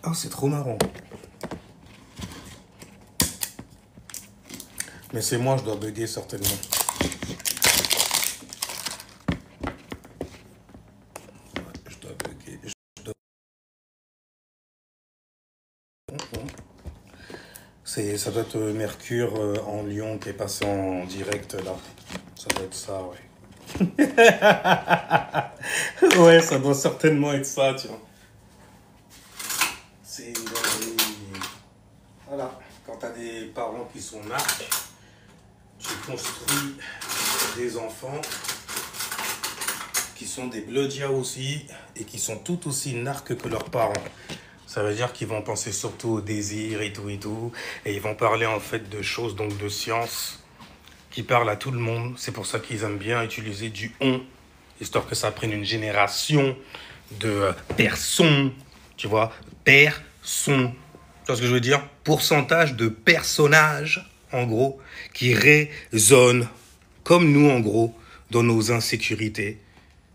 Oh, c'est trop marrant. Mais c'est moi, je dois bugger certainement. Je dois bugger. Ça doit être Mercure en Lyon qui est passé en direct là. Ça doit être ça, ouais. Ouais, ça doit certainement être ça, tu vois. C'est une dinguerie. Voilà, quand t'as des parents qui sont narcs, tu construis des enfants qui sont des bloodia aussi et qui sont tout aussi narcs que leurs parents. Ça veut dire qu'ils vont penser surtout au désir et tout, et ils vont parler en fait de choses, donc de science, qui parlent à tout le monde. C'est pour ça qu'ils aiment bien utiliser du on, histoire que ça prenne une génération de personnes, tu vois, personnes. Tu vois ce que je veux dire? Pourcentage de personnages, en gros, qui résonnent, comme nous, en gros, dans nos insécurités,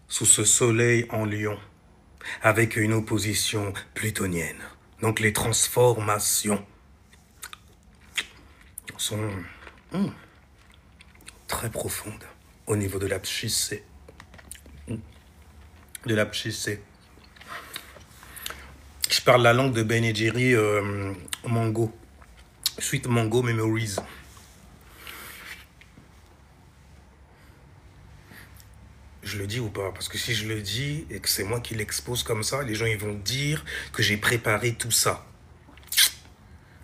sous ce soleil en lion, avec une opposition plutonienne. Donc les transformations sont très profondes au niveau de la psyché. De la psyché. Je parle la langue de Ben et Jerry Mango. Sweet Mango Memories. Je le dis ou pas? Parce que si je le dis et que c'est moi qui l'expose comme ça, les gens ils vont dire que j'ai préparé tout ça.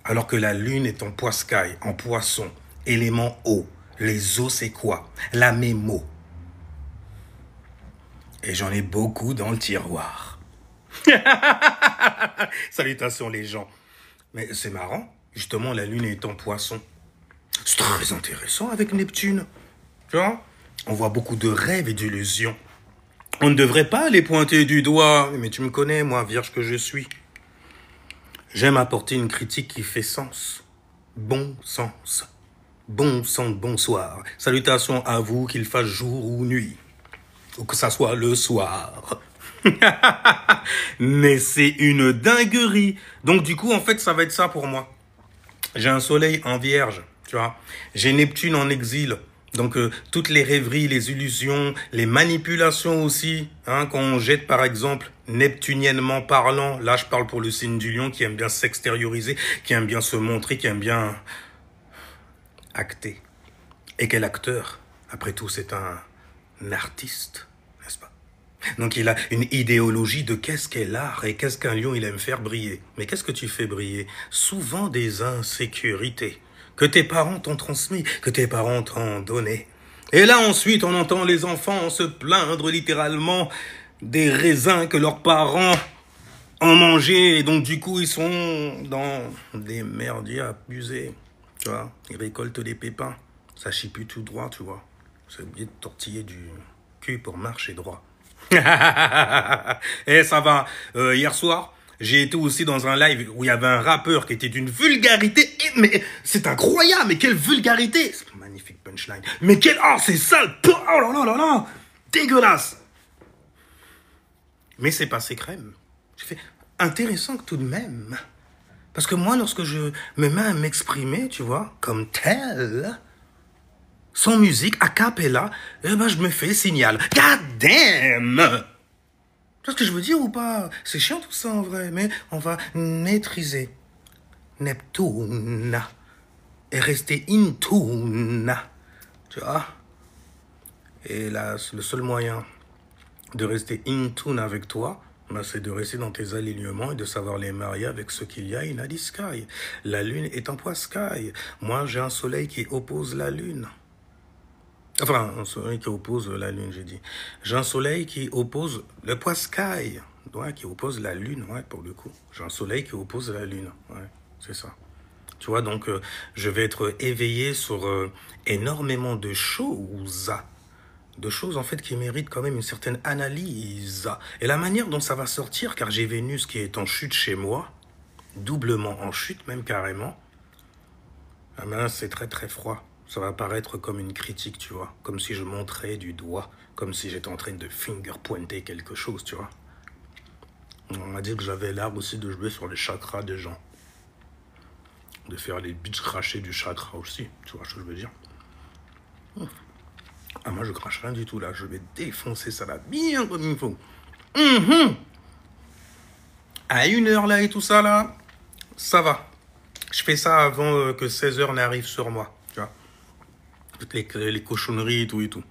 Alors que la lune est en poiscaille, en poisson, élément eau. Les eaux c'est quoi? La mémo. Et j'en ai beaucoup dans le tiroir. Salutations les gens. Mais c'est marrant, justement la lune est en poisson. C'est très intéressant avec Neptune. Tu vois? On voit beaucoup de rêves et d'illusions. On ne devrait pas les pointer du doigt. Mais tu me connais, moi, vierge que je suis. J'aime apporter une critique qui fait sens. Bon sens. Bon sang, bonsoir. Salutations à vous, qu'il fasse jour ou nuit. Ou que ça soit le soir. Mais c'est une dinguerie. Donc du coup, en fait, ça va être ça pour moi. J'ai un soleil en vierge, tu vois. J'ai Neptune en exil. Donc toutes les rêveries, les illusions, les manipulations aussi, hein, qu'on jette par exemple neptuniennement parlant. Là, je parle pour le signe du lion qui aime bien s'extérioriser, qui aime bien se montrer, qui aime bien acter. Et quel acteur? Après tout, c'est un artiste, n'est-ce pas? Donc il a une idéologie de qu'est-ce qu'est l'art et qu'est-ce qu'un lion il aime faire briller. Mais qu'est-ce que tu fais briller? Souvent des insécurités que tes parents t'ont transmis, que tes parents t'ont donné. Et là ensuite on entend les enfants se plaindre littéralement des raisins que leurs parents ont mangés. Et donc du coup ils sont dans des merdiers abusés. Tu vois, ils récoltent des pépins. Ça chie plus tout droit, tu vois. C'est oublié de tortiller du cul pour marcher droit. Et ça va. Hier soir, j'ai été aussi dans un live où il y avait un rappeur qui était d'une vulgarité. Mais c'est incroyable, mais quelle vulgarité! C'est magnifique punchline. Mais quel... Oh, c'est sale! Oh là là là là! Dégueulasse! Mais c'est passé crème. J'ai fait intéressant tout de même. Parce que moi, lorsque je me mets à m'exprimer, tu vois, comme tel... sans musique, a cappella, eh ben je me fais signal. God damn! Tu vois ce que je veux dire ou pas? C'est chiant tout ça en vrai, mais on va maîtriser Neptune et rester in tune. Tu vois? Et là, le seul moyen de rester in tune avec toi, bah, c'est de rester dans tes alignements et de savoir les marier avec ce qu'il y a in the sky. La lune est en poiscaille. Moi, j'ai un soleil qui oppose la lune. Enfin, un soleil qui oppose la lune, j'ai dit. J'ai un soleil qui oppose le poiscaille. Ouais, qui oppose la lune, ouais, pour le coup. J'ai un soleil qui oppose la lune, ouais, c'est ça. Tu vois, donc, je vais être éveillé sur énormément de choses. De choses, en fait, qui méritent quand même une certaine analyse. Et la manière dont ça va sortir, car j'ai Vénus qui est en chute chez moi, doublement en chute, même carrément, ah ben, c'est très très froid. Ça va paraître comme une critique, tu vois. Comme si je montrais du doigt. Comme si j'étais en train de finger pointer quelque chose, tu vois. On m'a dit que j'avais l'art aussi de jouer sur les chakras des gens. De faire les bitches cracher du chakra aussi. Tu vois ce que je veux dire? Ah, moi, je crache rien du tout, là. Je vais défoncer ça, là, bien comme il faut. À 1h, là, et tout ça, là, ça va. Je fais ça avant que 16h n'arrive sur moi. Tu vois? Toutes les cochonneries et tout et tout.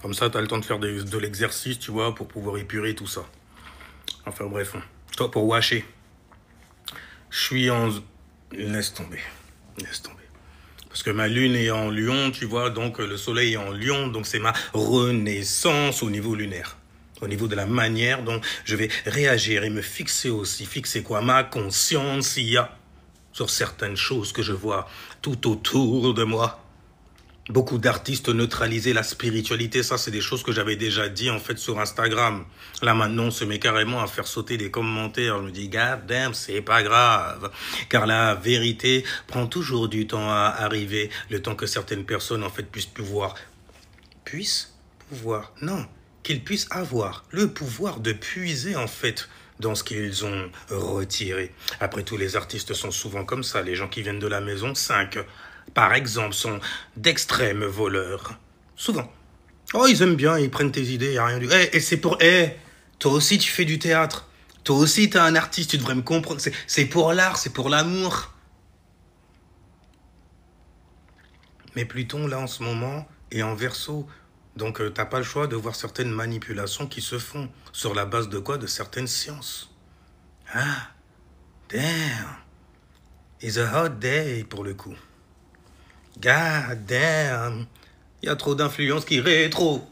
Comme ça, tu as le temps de faire de l'exercice, tu vois, pour pouvoir épurer tout ça. Enfin, bref. Toi, pour washer, je suis en... Laisse tomber. Laisse tomber. Parce que ma lune est en Lion, tu vois, donc le soleil est en Lion, donc c'est ma renaissance au niveau lunaire. Au niveau de la manière dont je vais réagir et me fixer aussi. Fixer quoi? Ma conscience, il y a sur certaines choses que je vois tout autour de moi. Beaucoup d'artistes neutralisaient la spiritualité. Ça, c'est des choses que j'avais déjà dit, en fait, sur Instagram. Là, maintenant, on se met carrément à faire sauter des commentaires. Je me dis, God damn, c'est pas grave. Car la vérité prend toujours du temps à arriver. Le temps que certaines personnes, en fait, puissent pouvoir. Puissent pouvoir? Non. Qu'ils puissent avoir le pouvoir de puiser, en fait, dans ce qu'ils ont retiré. Après tout, les artistes sont souvent comme ça. Les gens qui viennent de la maison 5... par exemple, sont d'extrêmes voleurs. Souvent. Oh, ils aiment bien, ils prennent tes idées, il n'y a rien du... et c'est pour... toi aussi, tu fais du théâtre. Toi aussi, t'es un artiste, tu devrais me comprendre. C'est pour l'art, c'est pour l'amour. Mais Pluton, là, en ce moment, est en Verseau. Donc, t'as pas le choix de voir certaines manipulations qui se font. Sur la base de quoi? De certaines sciences. Ah, damn. It's a hot day, pour le coup. God damn, il y a trop d'influence qui rétro.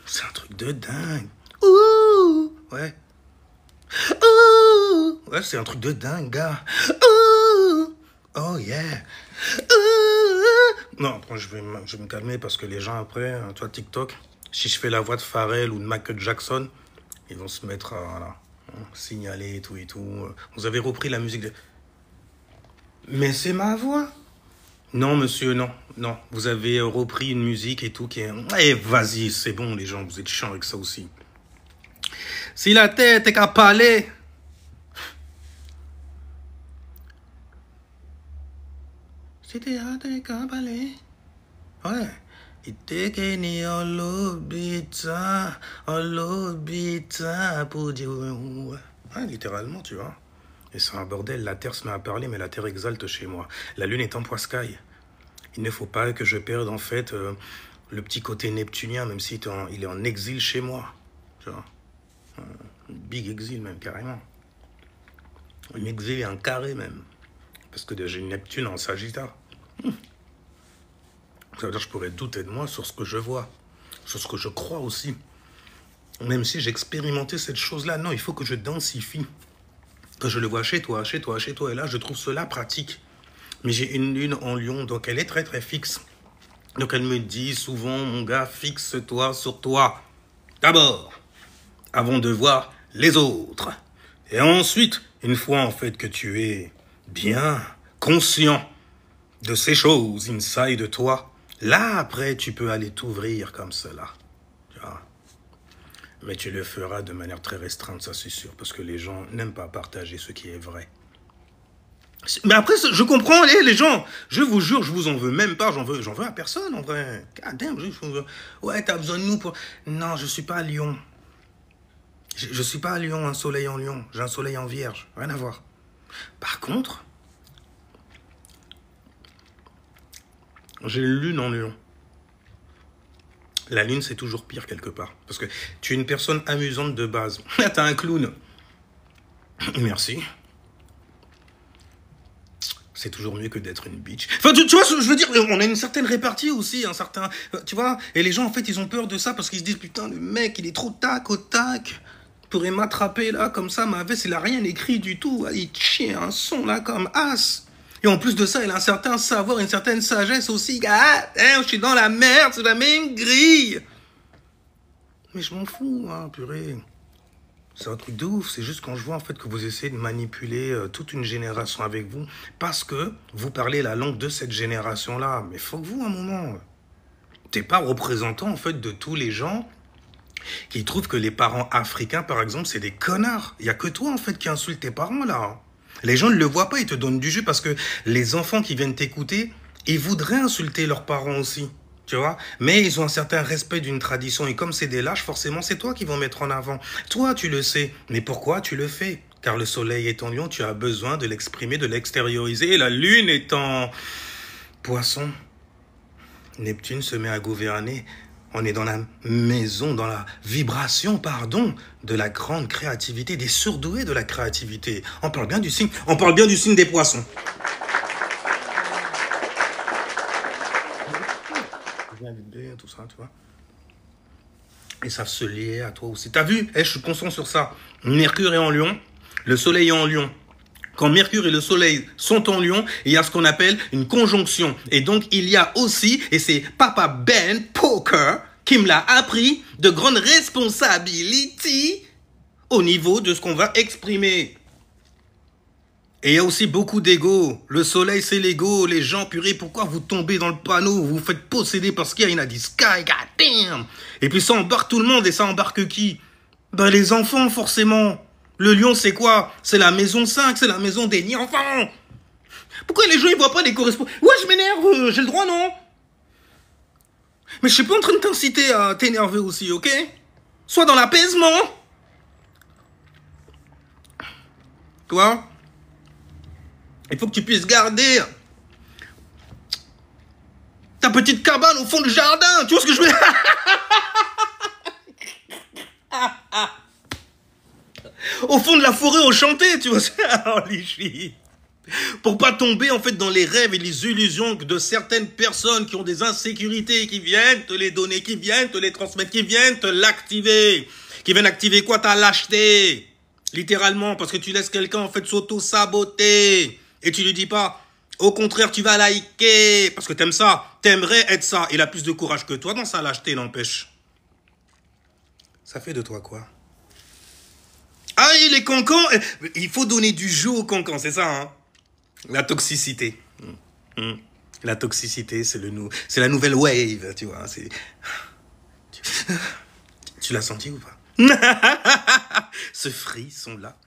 C'est un truc de dingue. Ouh, ouais. Ouh, ouais, c'est un truc de dingue, gars. Ouh, oh yeah. Ouh. Non, après, je vais me calmer parce que les gens après, toi TikTok, si je fais la voix de Pharrell ou de Michael Jackson, ils vont se mettre à voilà, signaler et tout et tout. Vous avez repris la musique de... Mais c'est ma voix. Non, monsieur, non, non. Vous avez repris une musique et tout qui est... Eh, vas-y, c'est bon, les gens, vous êtes chiants avec ça aussi. Si la tête est qu'à parler... Si t'es à tête qu'à parler... Ouais. Ite que ni en l'obita pour dire... Ouais, littéralement, tu vois. Et c'est un bordel, la Terre se met à parler, mais la Terre exalte chez moi. La Lune est en poiscaille. Il ne faut pas que je perde, en fait, le petit côté neptunien, même s'il est en exil chez moi. Tu vois, big exil même, carrément. Un exil et un carré même. Parce que j'ai une Neptune en Sagittaire. Ça veut dire que je pourrais douter de moi sur ce que je vois. Sur ce que je crois aussi. Même si j'ai expérimenté cette chose-là, non, il faut que je densifie. Que je le vois chez toi, chez toi, chez toi. Et là, je trouve cela pratique. Mais j'ai une lune en Lion, donc elle est très très fixe. Donc elle me dit souvent, mon gars, fixe-toi sur toi. D'abord, avant de voir les autres. Et ensuite, une fois en fait que tu es bien conscient de ces choses inside de toi, là après tu peux aller t'ouvrir comme cela. Tu vois. Mais tu le feras de manière très restreinte, ça c'est sûr, parce que les gens n'aiment pas partager ce qui est vrai. Mais après, je comprends les gens. Je vous jure, je vous en veux même pas. J'en veux à personne, en vrai. God damn, ouais, t'as besoin de nous pour... Non, je suis pas à Lyon. Je suis pas à Lyon, un soleil en Lion. J'ai un soleil en Vierge. Rien à voir. Par contre, j'ai une lune en Lion. La lune, c'est toujours pire quelque part. Parce que tu es une personne amusante de base. Là, t'as un clown. Merci. C'est toujours mieux que d'être une bitch. Enfin, tu vois, je veux dire, on a une certaine répartie aussi, un certain... Tu vois, et les gens, en fait, ils ont peur de ça parce qu'ils se disent, putain, le mec, il est trop tac au tac. Il pourrait m'attraper, là, comme ça, ma veste, il a rien écrit du tout. Il chie un son, là, comme as. Et en plus de ça, il a un certain savoir, une certaine sagesse aussi. Ah, je suis dans la merde, c'est la même grille. Mais je m'en fous, hein, purée. C'est un truc de ouf, c'est juste quand je vois en fait que vous essayez de manipuler toute une génération avec vous parce que vous parlez la langue de cette génération-là. Mais faut que vous, à un moment, t'es pas représentant en fait de tous les gens qui trouvent que les parents africains, par exemple, c'est des connards. Il n'y a que toi, en fait, qui insulte tes parents, là. Les gens ne le voient pas, ils te donnent du jus parce que les enfants qui viennent t'écouter, ils voudraient insulter leurs parents aussi, tu vois. Mais ils ont un certain respect d'une tradition et comme c'est des lâches, forcément, c'est toi qui vont mettre en avant. Toi, tu le sais. Mais pourquoi tu le fais? Car le soleil est en lion, tu as besoin de l'exprimer, de l'extérioriser. Et la lune est en poisson. Neptune se met à gouverner. On est dans la maison, dans la vibration, pardon, de la grande créativité, des surdoués de la créativité. On parle bien du signe des poissons. Bien, tout ça, tu vois. Ils savent se lier à toi aussi. T'as vu? Je suis conscient sur ça. Mercure est en lion, le soleil est en lion. Quand Mercure et le Soleil sont en lion, il y a ce qu'on appelle une conjonction. Et donc, il y a aussi, et c'est Papa Ben Poker qui me l'a appris, de grandes responsabilités au niveau de ce qu'on va exprimer. Et il y a aussi beaucoup d'ego. Le Soleil, c'est l'ego. Les gens, purée, pourquoi vous tombez dans le panneau? Vous vous faites posséder parce qu'il y a une Sky, goddamn. Et puis ça embarque tout le monde, et ça embarque qui? Ben les enfants, forcément. Le lion, c'est quoi? C'est la maison 5, c'est la maison des nids-enfants. Pourquoi les gens, ils voient pas les correspondants? Ouais, je m'énerve, j'ai le droit, non? Mais je suis pas en train de t'inciter à t'énerver aussi, ok? Sois dans l'apaisement. Toi, il faut que tu puisses garder ta petite cabane au fond du jardin. Tu vois ce que je veux dire? Au fond de la forêt enchantée, tu vois. Oh, les filles. Pour pas tomber, en fait, dans les rêves et les illusions de certaines personnes qui ont des insécurités, qui viennent te les donner, qui viennent te les transmettre, qui viennent te l'activer. Qui viennent activer quoi? Ta lâcheté. Littéralement, parce que tu laisses quelqu'un, en fait, s'auto-saboter. Et tu lui dis pas, au contraire, tu vas liker. Parce que t'aimes ça. T'aimerais être ça. Il a plus de courage que toi dans sa lâcheté, n'empêche. Ça fait de toi quoi? Ah, et les cancans, il faut donner du jus aux cancans, c'est ça, hein? La toxicité. La toxicité, c'est la nouvelle wave, tu vois. Tu l'as senti ou pas? Ce frisson-là.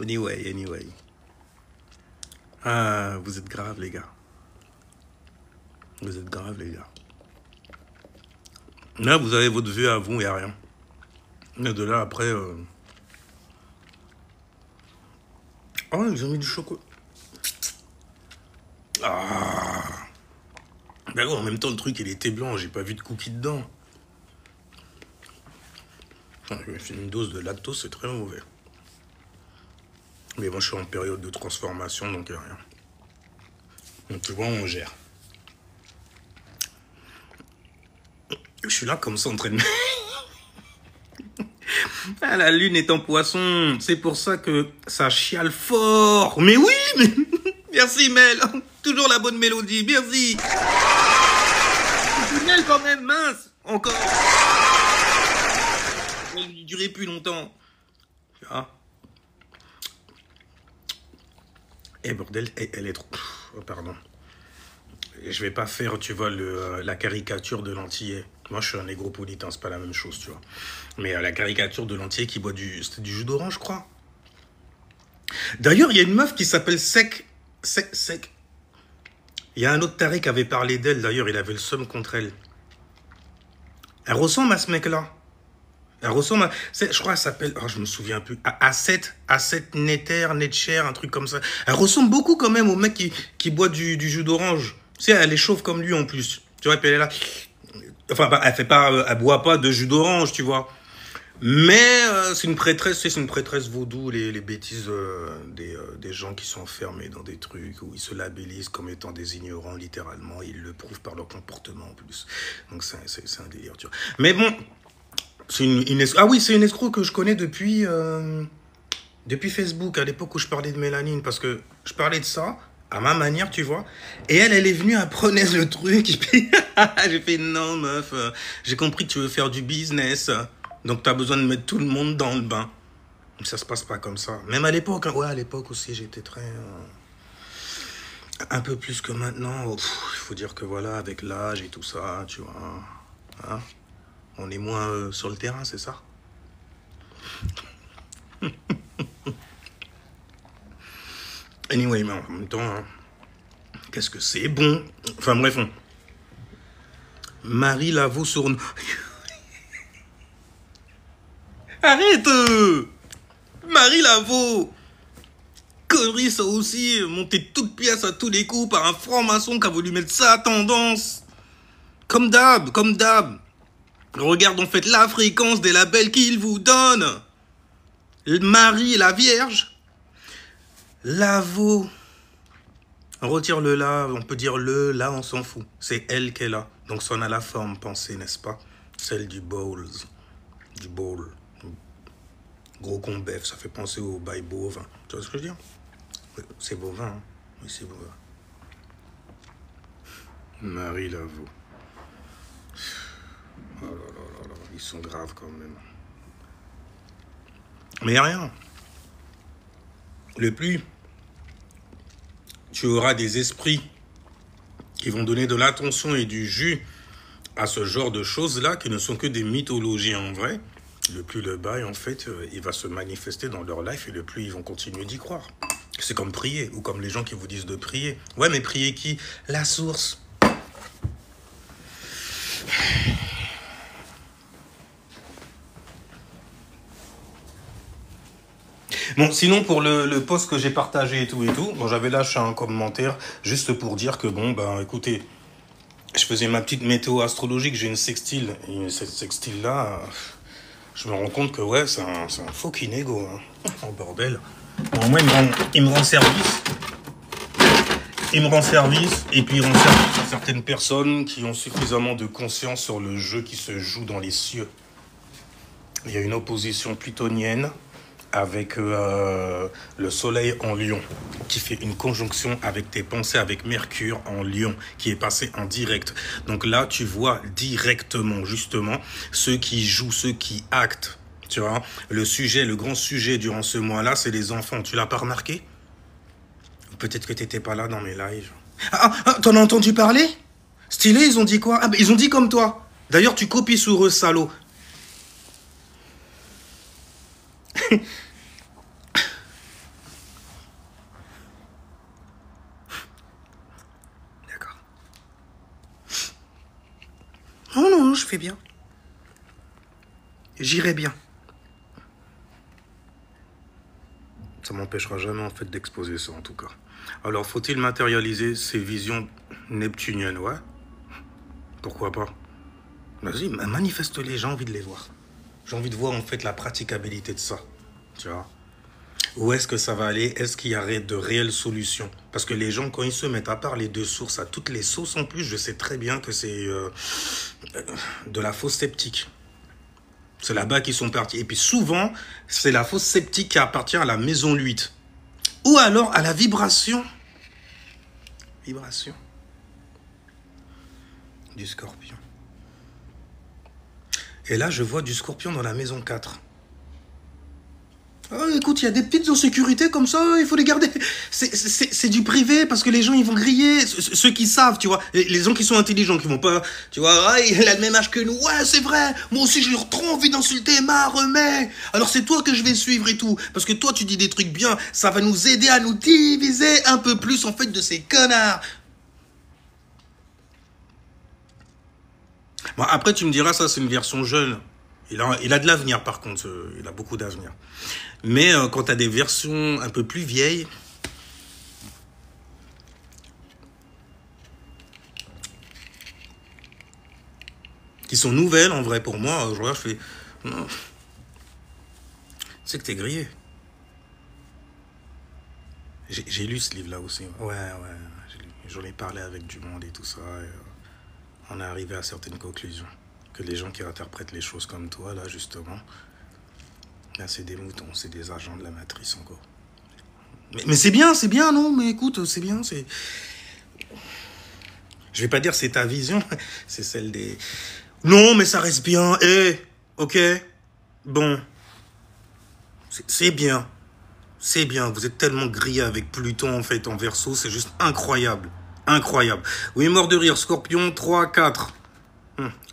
Anyway. Ah, vous êtes graves, les gars. Vous êtes graves, les gars. Là, vous avez votre vue à vous, il n'y a rien. Mais de là, après... Oh, ils ont mis du chocolat. Ah. D'accord, en même temps, le truc, il était blanc. J'ai pas vu de cookies dedans. Une dose de lactose, c'est très mauvais. Mais bon, je suis en période de transformation, donc rien. Donc, tu vois, on gère. Je suis là comme ça en train de... Ah, la lune est en poisson. C'est pour ça que ça chiale fort. Mais oui, mais... Merci Mel. Toujours la bonne mélodie. Merci. Mel quand même, mince. Encore. Il ne durait plus longtemps. Ah. Bordel, elle est trop... Oh, pardon. Je vais pas faire, tu vois, la caricature de l'antillais. Moi, je suis un négropolitain, c'est pas la même chose, tu vois. Mais la caricature de l'antillais qui boit du jus d'orange, je crois. D'ailleurs, il y a une meuf qui s'appelle Sec. Il y a un autre taré qui avait parlé d'elle, d'ailleurs, il avait le seum contre elle. Elle ressemble à ce mec-là. Elle ressemble à... Je crois qu'elle s'appelle... Oh, je me souviens plus. Asset Netcher, un truc comme ça. Elle ressemble beaucoup quand même au mec qui boit du jus d'orange. Tu sais, elle est chauve comme lui en plus. Tu vois, puis elle est là... Enfin, elle boit pas de jus d'orange, tu vois. Mais c'est une prêtresse vaudou, les bêtises des gens qui sont enfermés dans des trucs où ils se labellisent comme étant des ignorants, littéralement. Ils le prouvent par leur comportement en plus. Donc c'est un délire, tu vois. Mais bon, c'est ah oui, c'est une escroc que je connais depuis Facebook, à l'époque où je parlais de mélanine, parce que je parlais de ça à ma manière, tu vois. Et elle est venue, elle prenait le truc. J'ai fait, non, meuf, j'ai compris que tu veux faire du business. Donc, tu as besoin de mettre tout le monde dans le bain. Ça se passe pas comme ça. Même à l'époque, hein. Ouais, à l'époque aussi, j'étais très... un peu plus que maintenant. Il faut dire que voilà, avec l'âge et tout ça, tu vois. Hein, On est moins sur le terrain, c'est ça? Anyway, mais en même temps, hein, qu'est-ce que c'est bon? Enfin bref, Marie Laveau sur... Arrête Marie Laveau! Connerie, ça aussi, monter toute pièce à tous les coups par un franc-maçon qui a voulu mettre ça à tendance. Comme d'hab, comme d'hab. Regarde, en fait, la fréquence des labels qu'il vous donne. Marie et la Vierge. Laveau. On retire le là, on peut dire le, là, on s'en fout. C'est elle qui est là. Donc ça en a la forme pensée, n'est-ce pas? Celle du bowls. Du bowl. Gros combef, ça fait penser au bail bovin. Tu vois ce que je veux dire? C'est bovin, hein? Oui, c'est bovin. Marie Laveau. Oh là là là là, ils sont graves quand même. Mais rien. Le plus, tu auras des esprits qui vont donner de l'attention et du jus à ce genre de choses-là, qui ne sont que des mythologies en vrai, le plus le bail, en fait, il va se manifester dans leur life et le plus ils vont continuer d'y croire. C'est comme prier, ou comme les gens qui vous disent de prier. Ouais, mais prier qui? La source. Bon, sinon, pour le post que j'ai partagé et tout, bon, j'avais lâché un commentaire juste pour dire que, bon, ben, écoutez, je faisais ma petite météo astrologique, j'ai une sextile, et cette sextile-là, je me rends compte que, ouais, c'est un fucking ego, hein. Oh, bordel. Bon, moi, il me rend service. Il me rend service, et puis il rend service à certaines personnes qui ont suffisamment de conscience sur le jeu qui se joue dans les cieux. Il y a une opposition plutonienne avec le soleil en Lion, qui fait une conjonction avec tes pensées, avec Mercure en Lion, qui est passé en direct. Donc là, tu vois directement, justement, ceux qui jouent, ceux qui actent. Tu vois, le sujet, le grand sujet durant ce mois-là, c'est les enfants. Tu l'as pas remarqué? Peut-être que t'étais pas là dans mes lives. T'en as entendu parler? Stylé, ils ont dit quoi? Ah, bah, ils ont dit comme toi. D'ailleurs, tu copies sur eux, salaud. D'accord. Oh non, je fais bien. J'irai bien. Ça m'empêchera jamais en fait d'exposer ça en tout cas. Alors faut-il matérialiser ces visions neptuniennes? Ouais. Pourquoi pas? Vas-y, manifeste-les, j'ai envie de les voir. J'ai envie de voir en fait la praticabilité de ça. Tu vois? Où est-ce que ça va aller? Est-ce qu'il y a de réelles solutions? Parce que les gens, quand ils se mettent à parler de sources à toutes les sauces en plus, je sais très bien que c'est de la fausse sceptique. C'est là-bas qu'ils sont partis. Et puis souvent, c'est la fausse sceptique qui appartient à la maison 8. Ou alors à la vibration. Vibration. Du scorpion. Et là, je vois du scorpion dans la maison 4. Oh, écoute, il y a des petites insécurités comme ça, il faut les garder. C'est du privé parce que les gens, ils vont griller. Ceux qui savent, tu vois. Les gens qui sont intelligents, qui vont pas, tu vois, ah, il a le même âge que nous. Ouais, c'est vrai. Moi aussi, j'ai trop envie d'insulter ma remets. Alors, c'est toi que je vais suivre et tout. Parce que toi, tu dis des trucs bien. Ça va nous aider à nous diviser un peu plus, en fait, de ces connards. Bon, après, tu me diras, ça, c'est une version jeune. Il a de l'avenir, par contre. Il a beaucoup d'avenir. Mais quand tu as des versions un peu plus vieilles, qui sont nouvelles, en vrai, pour moi, je regarde, je fais... Non. C'est que t'es grillé. J'ai lu ce livre-là aussi. Ouais, j'en ai parlé avec du monde et tout ça. Et, on est arrivé à certaines conclusions. Que les gens qui interprètent les choses comme toi, là, justement, là, c'est des moutons, c'est des agents de la matrice, encore. Mais c'est bien, non? Mais écoute, c'est bien, c'est... Je vais pas dire c'est ta vision, c'est celle des... Non, mais ça reste bien, ok? Bon. C'est bien. C'est bien, vous êtes tellement grillé avec Pluton, en fait, en Verseau, c'est juste incroyable. Incroyable. Oui, mort de rire, Scorpion, 3, 4.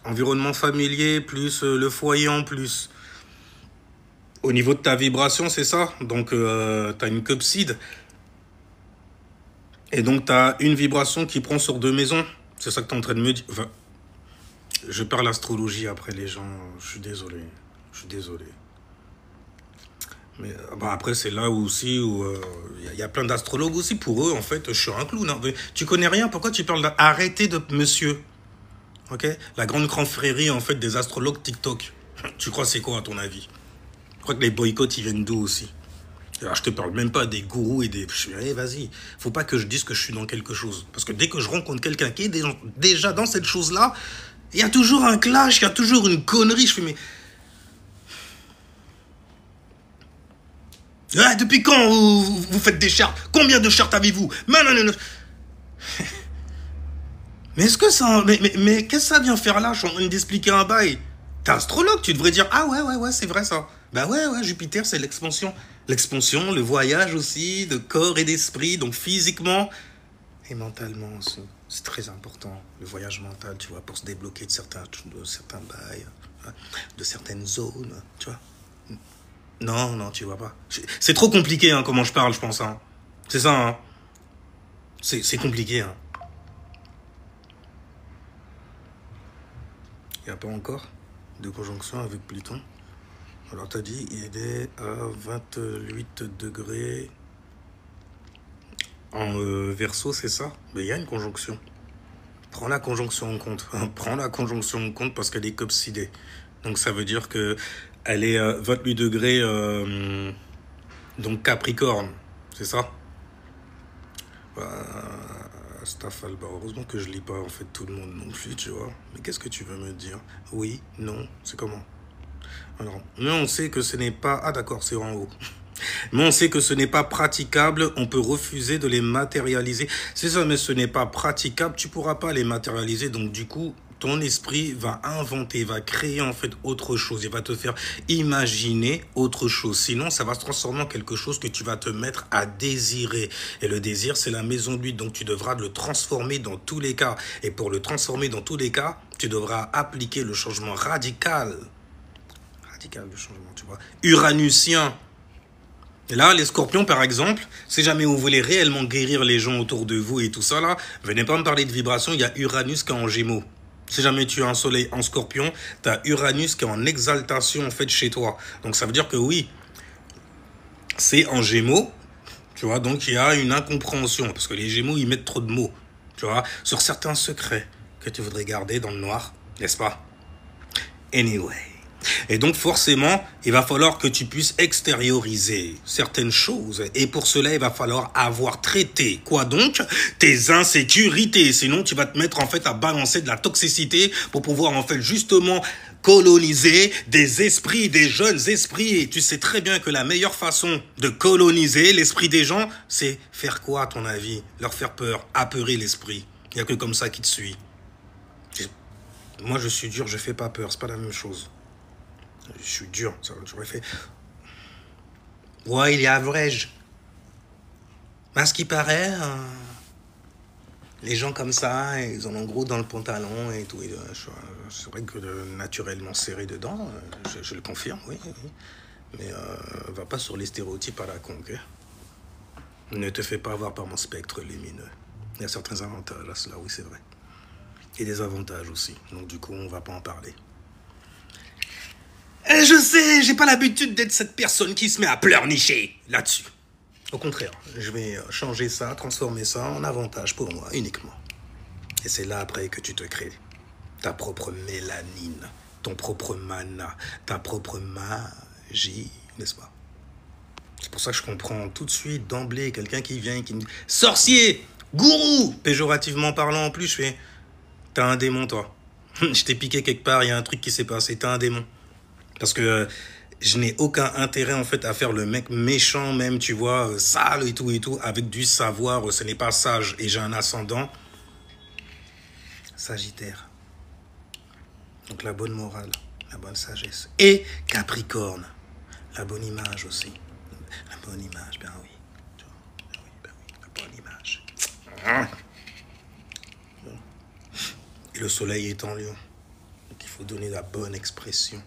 Environnement familier, plus le foyer en plus. Au niveau de ta vibration, c'est ça. Donc, tu as une cupside. Et donc, tu as une vibration qui prend sur 2 maisons. C'est ça que tu es en train de me dire. Enfin, je parle astrologie après les gens. Je suis désolé. Je suis désolé. Mais bah après, c'est là aussi où y a plein d'astrologues aussi. Pour eux, en fait, je suis un clown. Hein. Tu connais rien, pourquoi tu parles d'arrêter de monsieur? Ok. La grande confrérie, en fait, des astrologues TikTok. Tu crois c'est quoi, à ton avis? Je crois que les boycotts, ils viennent d'où aussi? Alors, je te parle même pas des gourous et des... Allez, vas-y. Faut pas que je dise que je suis dans quelque chose. Parce que dès que je rencontre quelqu'un qui est déjà dans cette chose-là, il y a toujours un clash, il y a toujours une connerie. Je fais, mais... Ah, depuis quand vous faites des chartes? Combien de chartes avez-vous? Non. Mais est-ce que ça... Mais qu'est-ce que ça vient faire là? Je suis en train d'expliquer un bail. T'es astrologue, tu devrais dire, ah ouais, c'est vrai ça. Bah ouais, Jupiter, c'est l'expansion. L'expansion, le voyage aussi, de corps et d'esprit, donc physiquement et mentalement aussi. C'est très important, le voyage mental, tu vois, pour se débloquer de certains bails, de certaines zones, tu vois. Non, tu vois pas. C'est trop compliqué, hein, comment je parle, je pense. Hein. C'est ça, hein. C'est compliqué, hein. Il n'y a pas encore de conjonction avec Pluton. Alors, t'as dit, il est à 28 degrés en Verseau, c'est ça? Mais il y a une conjonction. Prends la conjonction en compte. Prends la conjonction en compte parce qu'elle est cupsidée. Donc, ça veut dire que elle est 28 degrés, donc Capricorne. C'est ça? Stafalba. Heureusement que je lis pas en fait tout le monde non plus, tu vois. Mais qu'est-ce que tu veux me dire? Oui, non, c'est comment? Alors, mais on sait que ce n'est pas... Ah d'accord, c'est en haut. Mais on sait que ce n'est pas praticable, on peut refuser de les matérialiser. C'est ça, mais ce n'est pas praticable, tu ne pourras pas les matérialiser. Donc du coup, ton esprit va inventer, va créer en fait autre chose. Il va te faire imaginer autre chose. Sinon, ça va se transformer en quelque chose que tu vas te mettre à désirer. Et le désir, c'est la maison de 8. Donc tu devras le transformer dans tous les cas. Et pour le transformer dans tous les cas, tu devras appliquer le changement radical. Radical, le changement, tu vois. Uranusien. Et là, les scorpions, par exemple, si jamais vous voulez réellement guérir les gens autour de vous et tout ça, là, venez pas me parler de vibration, il y a Uranus qui est en Gémeaux. Si jamais tu as un soleil en scorpion, tu as Uranus qui est en exaltation, en fait, chez toi. Donc, ça veut dire que oui, c'est en Gémeaux, tu vois, donc il y a une incompréhension, parce que les Gémeaux, ils mettent trop de mots, tu vois, sur certains secrets que tu voudrais garder dans le noir, n'est-ce pas? Anyway. Et donc forcément, il va falloir que tu puisses extérioriser certaines choses. Et pour cela, il va falloir avoir traité, quoi donc? Tes insécurités. Sinon, tu vas te mettre en fait à balancer de la toxicité pour pouvoir en fait justement coloniser des esprits, des jeunes esprits. Et tu sais très bien que la meilleure façon de coloniser l'esprit des gens, c'est faire quoi à ton avis? Leur faire peur, apeurer l'esprit. Il n'y a que comme ça qui te suit. Moi, je suis dur, je fais pas peur, c'est pas la même chose. Je suis dur, j'aurais fait... Ouais, il est average. Mais à ce qui paraît, les gens comme ça, ils en ont gros dans le pantalon et tout. C'est vrai que naturellement serré dedans, je le confirme, oui. Mais va pas sur les stéréotypes à la con, ok? Ne te fais pas avoir par mon spectre lumineux. Il y a certains avantages à cela, oui, c'est vrai. Et des avantages aussi. Donc du coup, on va pas en parler. Et je sais, j'ai pas l'habitude d'être cette personne qui se met à pleurnicher là-dessus. Au contraire, je vais changer ça, transformer ça en avantage pour moi, uniquement. Et c'est là après que tu te crées ta propre mélanine, ton propre mana, ta propre magie, n'est-ce pas? C'est pour ça que je comprends tout de suite, d'emblée, quelqu'un qui vient et qui me dit « Sorcier, gourou !» Péjorativement parlant en plus, je fais « T'as un démon, toi. Je t'ai piqué quelque part, il y a un truc qui s'est passé, t'as un démon. » Parce que je n'ai aucun intérêt, en fait, à faire le mec méchant, même, tu vois, sale et tout, avec du savoir. Ce n'est pas sage. Et j'ai un ascendant Sagittaire. Donc, la bonne morale, la bonne sagesse. Et Capricorne, la bonne image aussi. La bonne image, ben oui. La bonne image. Et le soleil est en Lion. faut donner la bonne expression.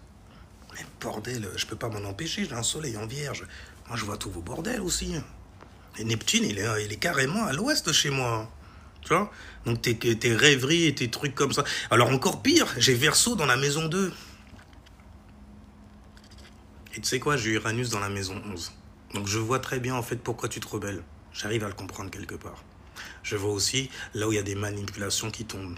Mais bordel, je peux pas m'en empêcher, j'ai un soleil en vierge. Moi, je vois tous vos bordels aussi. Et Neptune, il est carrément à l'ouest de chez moi. Tu vois? Donc tes rêveries et tes trucs comme ça. Alors encore pire, j'ai Verseau dans la maison 2. Et tu sais quoi, j'ai Uranus dans la maison 11. Donc je vois très bien en fait pourquoi tu te rebelles. J'arrive à le comprendre quelque part. Je vois aussi là où il y a des manipulations qui tombent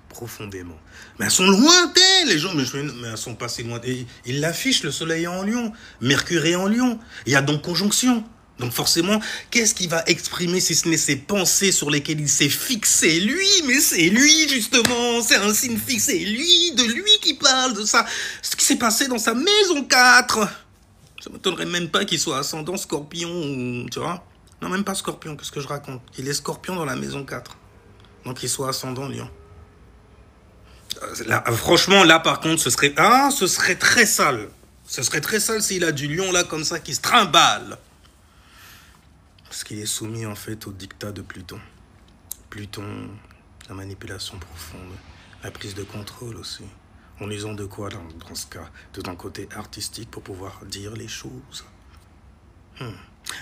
profondément. Mais elles sont lointaines, les gens, mais elles sont passées loin. Ils l'affichent, le soleil est en Lion, Mercure est en Lion. Il y a donc conjonction. Donc forcément, qu'est-ce qu'il va exprimer si ce n'est ses pensées sur lesquelles il s'est fixé lui? Mais c'est lui justement, c'est un signe fixé, lui, de lui qui parle de ça. Ce qui s'est passé dans sa maison 4. Ça m'étonnerait même pas qu'il soit ascendant Scorpion, ou, tu vois. Non, même pas Scorpion, qu'est-ce que je raconte? Il est Scorpion dans la maison 4. Donc il soit ascendant Lion. Là, franchement, là par contre, ce serait très sale. Ce serait très sale s'il a du Lion là comme ça qui se trimballe. Parce qu'il est soumis en fait au dictat de Pluton. Pluton, la manipulation profonde, la prise de contrôle aussi. En usant de quoi dans ce cas? De ton côté artistique pour pouvoir dire les choses.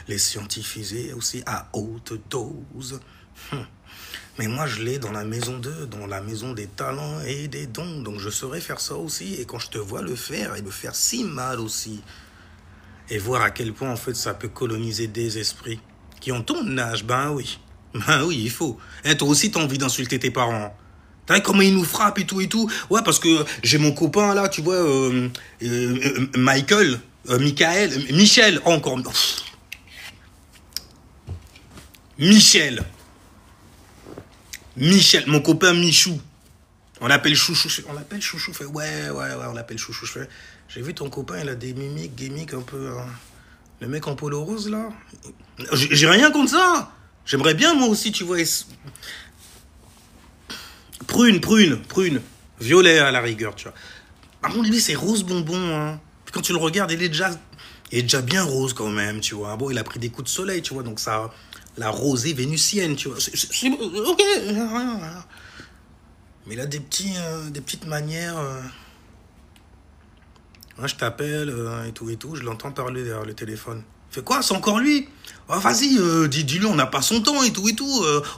Les scientifisés aussi à haute dose. Mais moi je l'ai dans la maison 2, dans la maison des talents et des dons. Donc je saurais faire ça aussi. Et quand je te vois le faire, et le faire si mal aussi. Et voir à quel point en fait ça peut coloniser des esprits qui ont ton âge, ben oui, il faut. Et toi aussi, t'as envie d'insulter tes parents. T'as vu comment ils nous frappent et tout et tout. Ouais, parce que j'ai mon copain là, tu vois, Michel, encore. Michel, mon copain Michou. On l'appelle Chouchou. On l'appelle Chouchou. Fait, ouais, on l'appelle Chouchou. J'ai vu ton copain, il a des gimmicks un peu... Le mec en polo rose, là. J'ai rien contre ça. J'aimerais bien, moi aussi, tu vois. Prune. Violet, à la rigueur, tu vois. Par contre, lui, c'est rose bonbon, hein. Puis quand tu le regardes, il est déjà bien rose, quand même, tu vois. Bon, il a pris des coups de soleil, tu vois. Donc, ça... La rosée vénusienne, tu vois. Ok. Mais il a des petites manières... Moi, je t'appelle et tout, je l'entends parler derrière le téléphone. Fait quoi, c'est encore lui? Oh, vas-y, dis-lui, on n'a pas son temps et tout.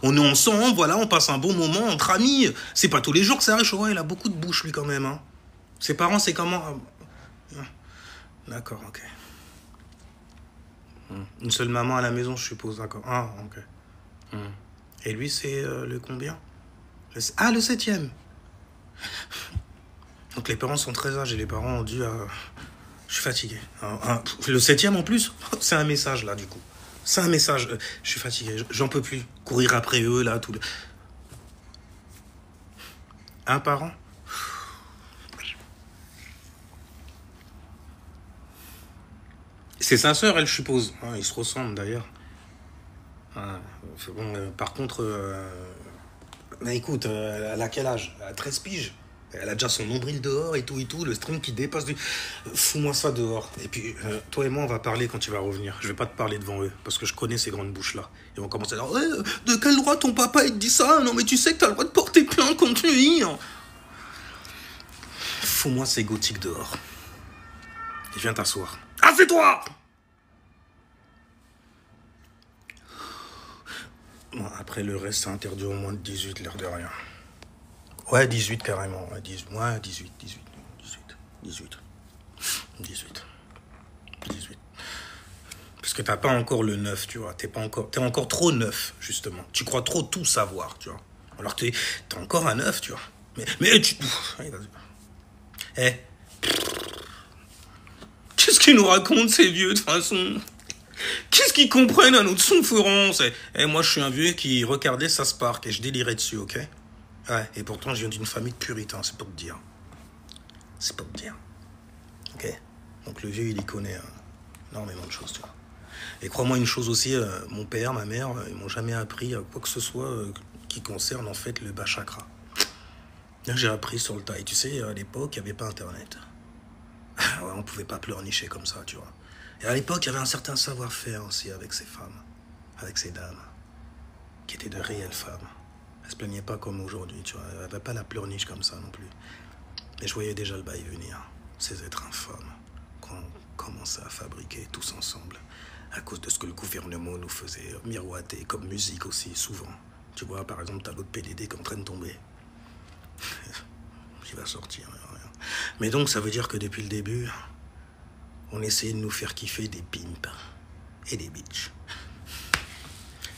On est ensemble, voilà, on passe un bon moment entre amis. C'est pas tous les jours que ça arrive, ouais, il a beaucoup de bouche, lui, quand même. Hein. Ses parents, c'est comment? D'accord, ok. Une seule maman à la maison, je suppose, d'accord. Ah, ok. Et lui, c'est le combien? Le 7e. Donc les parents sont très âgés, les parents ont dû... Je suis fatigué. Le 7e en plus, c'est un message là du coup. C'est un message. Je suis fatigué, j'en peux plus. Courir après eux là, tout. Un parent. C'est sa sœur, elle, je suppose. Ils se ressemblent d'ailleurs. Bon, par contre, écoute, elle a quel âge? Elle a 13 piges. Elle a déjà son nombril dehors et tout, le string qui dépasse du... Fous-moi ça dehors. Et puis, toi et moi, on va parler quand tu vas revenir. Je vais pas te parler devant eux, parce que je connais ces grandes bouches-là. Ils vont commencer à dire, de quel droit ton papa, il te dit ça? Non, mais tu sais que t'as le droit de porter plainte contre lui. Fous-moi ces gothiques dehors. Et viens t'asseoir. Ah, c'est toi! Bon, après, le reste, c'est interdit au moins de 18, l'air de rien. Ouais, 18 carrément. Ouais, 18. Parce que t'as pas encore le neuf, tu vois. T'es encore trop neuf, justement. Tu crois trop tout savoir, tu vois. Alors que t'es encore un neuf, tu vois. Mais tu... Allez, vas-y. Qu'est-ce qu'ils nous racontent, ces vieux, de toute façon? Qu'est-ce qu'ils comprennent à notre souffrance? Moi, je suis un vieux qui regardait South Park et je délirais dessus, ok? Ouais, et pourtant, je viens d'une famille de puritains, c'est pour te dire. Ok? Donc, le vieux, il y connaît énormément de choses, tu vois. Et crois-moi une chose aussi, mon père, ma mère, ils m'ont jamais appris quoi que ce soit qui concerne, en fait, le bas chakra. J'ai appris sur le tas. Et tu sais, à l'époque, il n'y avait pas Internet. Ouais, on pouvait pas pleurnicher comme ça, tu vois. Et à l'époque, il y avait un certain savoir-faire aussi avec ces femmes, avec ces dames, qui étaient de réelles femmes. Elles se plaignaient pas comme aujourd'hui, tu vois. Elles n'avaient pas la pleurniche comme ça non plus. Et je voyais déjà le bail venir. Ces êtres infâmes qu'on commençait à fabriquer tous ensemble. À cause de ce que le gouvernement nous faisait miroiter comme musique aussi, souvent. Tu vois, par exemple, t'as l'autre PDD qui est en train de tomber. Qui va sortir, rien. Mais donc, ça veut dire que depuis le début, on essayait de nous faire kiffer des pimps et des bitches.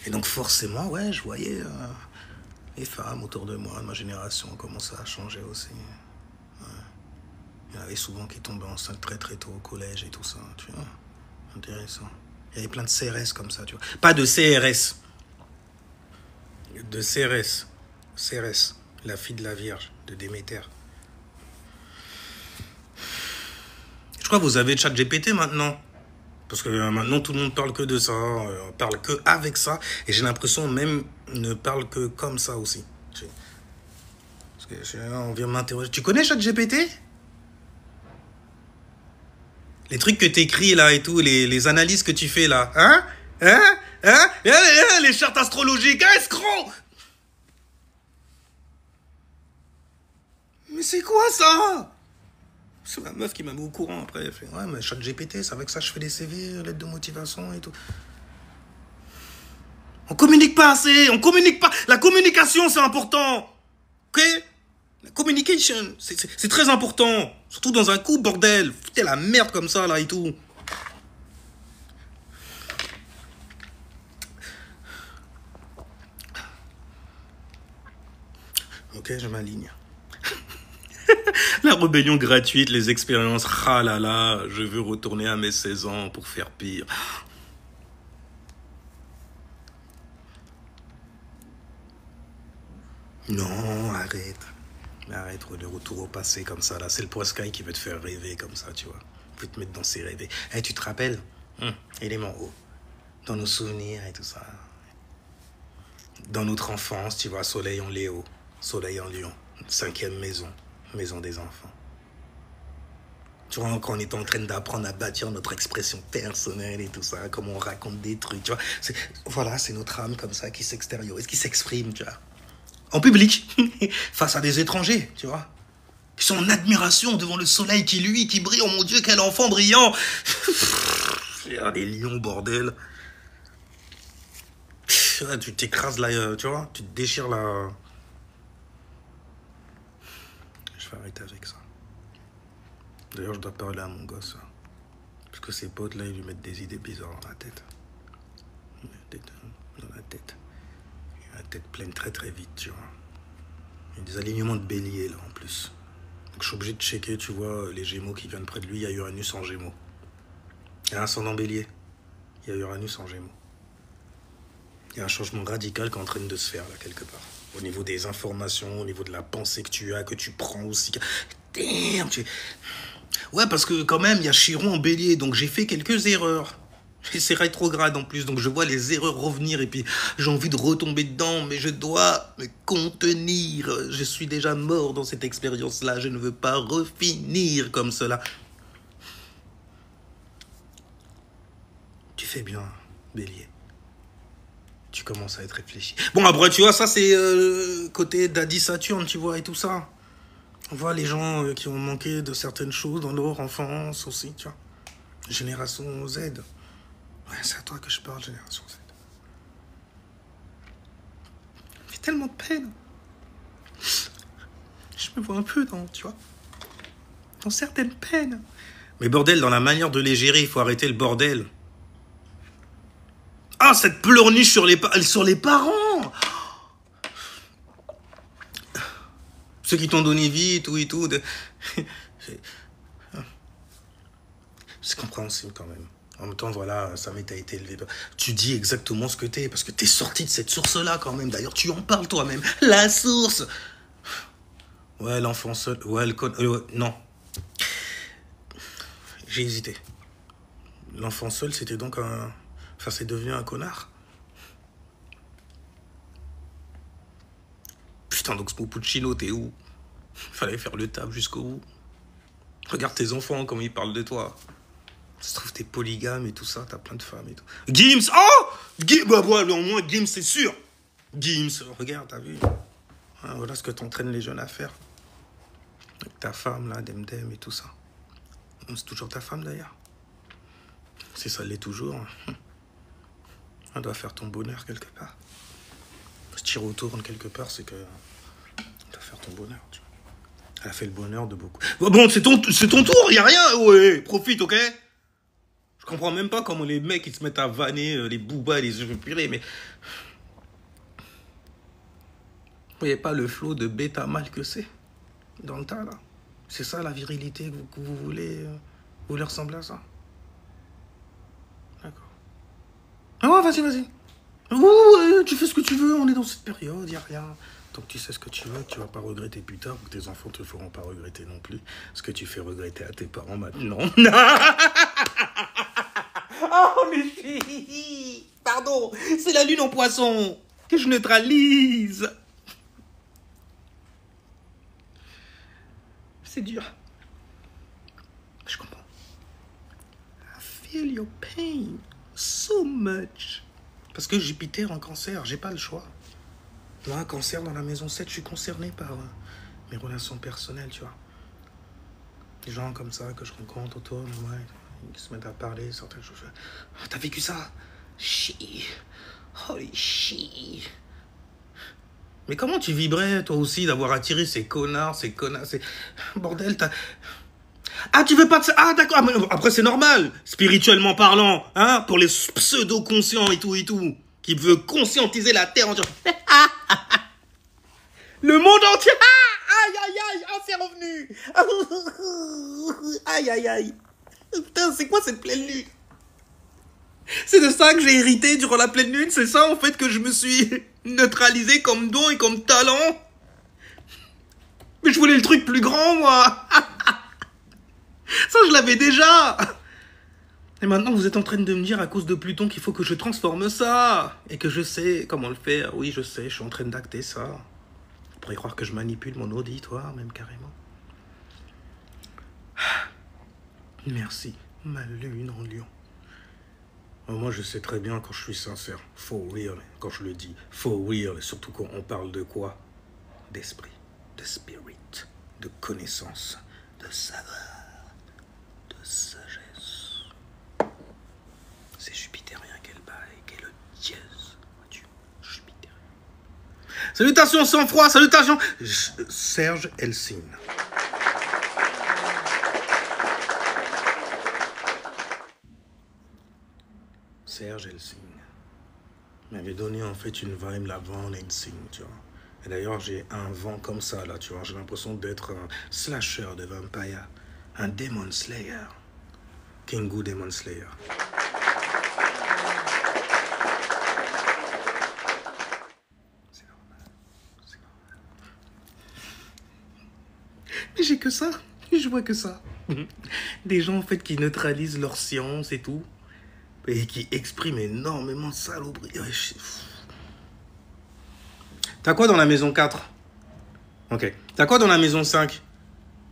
Et donc, forcément, ouais, je voyais les femmes autour de moi, de ma génération, commençaient à changer aussi. Ouais. Il y en avait souvent qui tombaient enceintes très très tôt au collège et tout ça, tu vois. Intéressant. Il y avait plein de CRS comme ça, tu vois. Pas de CRS. De CRS. CRS. La fille de la Vierge, de Déméter. Je crois que vous avez ChatGPT maintenant. Parce que maintenant, tout le monde parle que de ça. On parle que avec ça. Et j'ai l'impression même ne parle que comme ça aussi. Parce que on vient m'interroger. Tu connais ChatGPT ? Les trucs que t'écris là et tout, les analyses que tu fais là. Hein ? Les chartes astrologiques, hein, escroc ! Mais c'est quoi ça ? C'est ma meuf qui m'a mis au courant après. Elle fait, ouais, mais ChatGPT, c'est avec ça que je fais des CV, lettres de motivation et tout. On communique pas assez, on communique pas. La communication, c'est important. Ok ? La communication, c'est très important. Surtout dans un couple, bordel. Foutez la merde comme ça, là, et tout. Ok, je m'aligne. La rébellion gratuite, les expériences. Ah là là, je veux retourner à mes 16 ans pour faire pire. Non, arrête. Arrête le retour au passé comme ça, là. C'est le Poiscaille qui veut te faire rêver comme ça, tu vois. Il veut te mettre dans ses rêves. Hey, tu te rappelles élément haut. Dans nos souvenirs et tout ça. Dans notre enfance, tu vois, soleil en Léo, soleil en Lion, 5e maison, maison des enfants. Tu vois, quand on est en train d'apprendre à bâtir notre expression personnelle et tout ça, comment on raconte des trucs, tu vois. Voilà, c'est notre âme comme ça qui s'extériorise, qui s'exprime, tu vois. En public, face à des étrangers, tu vois. Qui sont en admiration devant le soleil qui brille. Oh mon Dieu, quel enfant brillant. Les lions, bordel. Tu t'écrases là, tu vois. Tu te déchires là. Je vais arrêter avec ça. D'ailleurs, je dois parler à mon gosse. Parce que ses potes là, ils lui mettent des idées bizarres dans la tête. Dans la tête. La tête pleine très très vite, tu vois. Il y a des alignements de bélier là en plus. Donc je suis obligé de checker, tu vois, les Gémeaux qui viennent près de lui. Il y a Uranus en Gémeaux. Il y a un ascendant bélier. Il y a Uranus en Gémeaux. Il y a un changement radical qui est en train de se faire là quelque part. Au niveau des informations, au niveau de la pensée que tu as, que tu prends aussi. Damn, ouais, parce que quand même, il y a Chiron en bélier, donc j'ai fait quelques erreurs. C'est rétrograde en plus, donc je vois les erreurs revenir et puis j'ai envie de retomber dedans, mais je dois me contenir. Je suis déjà mort dans cette expérience-là, je ne veux pas refinir comme cela. Tu fais bien, bélier. Tu commences à être réfléchi. Bon, après, tu vois, ça c'est côté Daddy Saturne, tu vois, et tout ça. On voit les gens qui ont manqué de certaines choses dans leur enfance aussi, tu vois. Génération Z. Ouais, c'est à toi que je parle, génération Z. J'ai tellement de peine. Je me vois un peu dans, tu vois, dans certaines peines. Mais bordel, dans la manière de les gérer, il faut arrêter le bordel. Ah, cette pleurniche sur les parents. Ceux qui t'ont donné vie, tout et tout. C'est compréhensible quand même. En même temps, voilà, ça t'a été élevé. Tu dis exactement ce que t'es, parce que t'es sorti de cette source-là quand même. D'ailleurs, tu en parles toi-même. La source. Ouais, l'enfant seul. Ouais, non. J'ai hésité. L'enfant seul, c'était donc un... Enfin, c'est devenu un connard. Putain, donc ce Puccino, t'es où? Fallait faire le taf jusqu'au bout. Regarde tes enfants, comment ils parlent de toi. Ça se trouve, t'es polygame et tout ça, t'as plein de femmes et tout. Gims, oh bah, au moins, Gims, c'est sûr. Gims, regarde, t'as vu. Voilà ce que t'entraînes les jeunes à faire. Avec ta femme, là, Demdem et tout ça. C'est toujours ta femme, d'ailleurs. Si ça l'est toujours, elle doit faire ton bonheur quelque part. Si tu retournes quelque part, c'est que elle doit faire ton bonheur, tu vois. Elle a fait le bonheur de beaucoup. Bon, c'est ton tour, y a rien, ouais, profite, ok? Je comprends même pas comment les mecs, ils se mettent à vanner les boobas et les yeux purés, mais... Vous voyez pas le flot de bêta mal que c'est dans le tas, là? C'est ça, la virilité que vous voulez... vous voulez ressembler à ça? D'accord. Ah ouais, vas-y. Ouais, tu fais ce que tu veux, on est dans cette période, y a rien. Donc tu sais ce que tu veux, tu vas pas regretter plus tard, ou tes enfants te feront pas regretter non plus. Ce que tu fais regretter à tes parents maintenant. Oh, mes filles! Pardon, c'est la lune en poisson que je neutralise. C'est dur. Je comprends. I feel your pain so much. Parce que Jupiter en cancer, j'ai pas le choix. Moi, cancer dans la maison 7, je suis concerné par mes relations personnelles, tu vois. Des gens comme ça que je rencontre autour de moi, qui se mettent à parler, certaines choses. Oh, t'as vécu ça? Chi. Holy chi. Mais comment tu vibrais, toi aussi, d'avoir attiré ces connards, ces... Bordel, t'as... Ah, tu veux pas de ça? Ah, d'accord. Après, c'est normal, spirituellement parlant, hein, pour les pseudo-conscients et tout, qui veut conscientiser la Terre en disant... Le monde entier... Aïe, ah, c'est revenu. Aïe. Putain, c'est quoi cette pleine lune? C'est de ça que j'ai hérité durant la pleine lune? C'est ça, en fait, que je me suis neutralisé comme don et comme talent? Mais je voulais le truc plus grand, moi. Ça, je l'avais déjà. Et maintenant, vous êtes en train de me dire, à cause de Pluton, qu'il faut que je transforme ça. Et que je sais comment le faire. Oui, je sais, je suis en train d'acter ça. Vous pourriez croire que je manipule mon auditoire, même carrément. Merci, ma lune en lion. Moi, je sais très bien quand je suis sincère. For real, quand je le dis. For real, surtout quand on parle de quoi? D'esprit, de spirit, de connaissance, de savoir, de sagesse. C'est jupitérien qu'elle baille, qu'est le dièse. Vois-tu, jupitérien. Salutations sans froid, salutations Serge Elsine. Serge Elsine m'avait donné en fait une vibe, la Van Helsing, tu vois. Et d'ailleurs, j'ai un vent comme ça, là, tu vois. J'ai l'impression d'être un slasher de vampire, un Demon Slayer. Kingu Demon Slayer. C'est normal. Mais j'ai que ça. Je vois que ça. Des gens, en fait, qui neutralisent leur science et tout. Et qui expriment énormément de saloperie. T'as quoi dans la maison 4? Ok. T'as quoi dans la maison 5?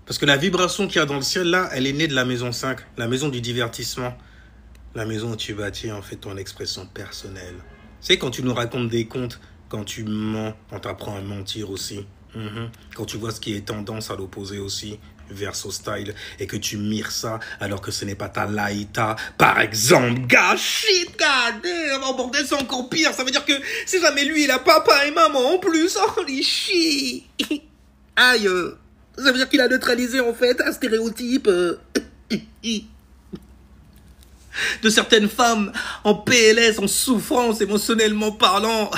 Parce que la vibration qu'il y a dans le ciel, là, elle est née de la maison 5. La maison du divertissement. La maison où tu bâtis, en fait, ton expression personnelle. Tu sais, quand tu nous racontes des contes, quand tu mens, on t'apprend à mentir aussi. Quand tu vois ce qui est tendance à l'opposé aussi, verso style, et que tu mires ça alors que ce n'est pas ta laïta, par exemple. God shit, god damn, oh bordel, c'est encore pire. Ça veut dire que si jamais lui, il a papa et maman en plus, holy shit. Aïe, ça veut dire qu'il a neutralisé en fait un stéréotype de certaines femmes en PLS, en souffrance émotionnellement parlant,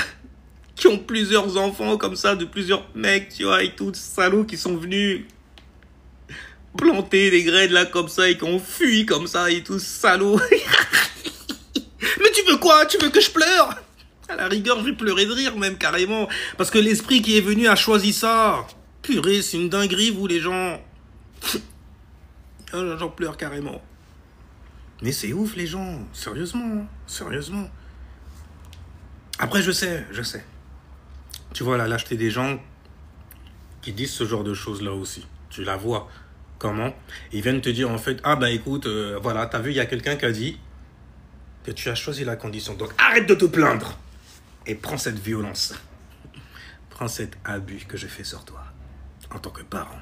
qui ont plusieurs enfants comme ça, de plusieurs mecs, tu vois, et tous salauds qui sont venus planter des graines là comme ça et qui ont fui comme ça et tous salauds. Mais tu veux quoi? Tu veux que je pleure? À la rigueur, je vais pleurer de rire même carrément. Parce que l'esprit qui est venu a choisi ça. Purée, c'est une dinguerie, vous les gens. J'en pleure carrément. Mais c'est ouf les gens, sérieusement, sérieusement. Après, je sais. Tu vois la lâcheté des gens qui disent ce genre de choses là aussi. Tu la vois. Comment? Ils viennent te dire en fait, ah bah écoute, voilà, t'as vu, il y a quelqu'un qui a dit que tu as choisi la condition. Donc arrête de te plaindre et prends cette violence. Prends cet abus que j'ai fait sur toi en tant que parent.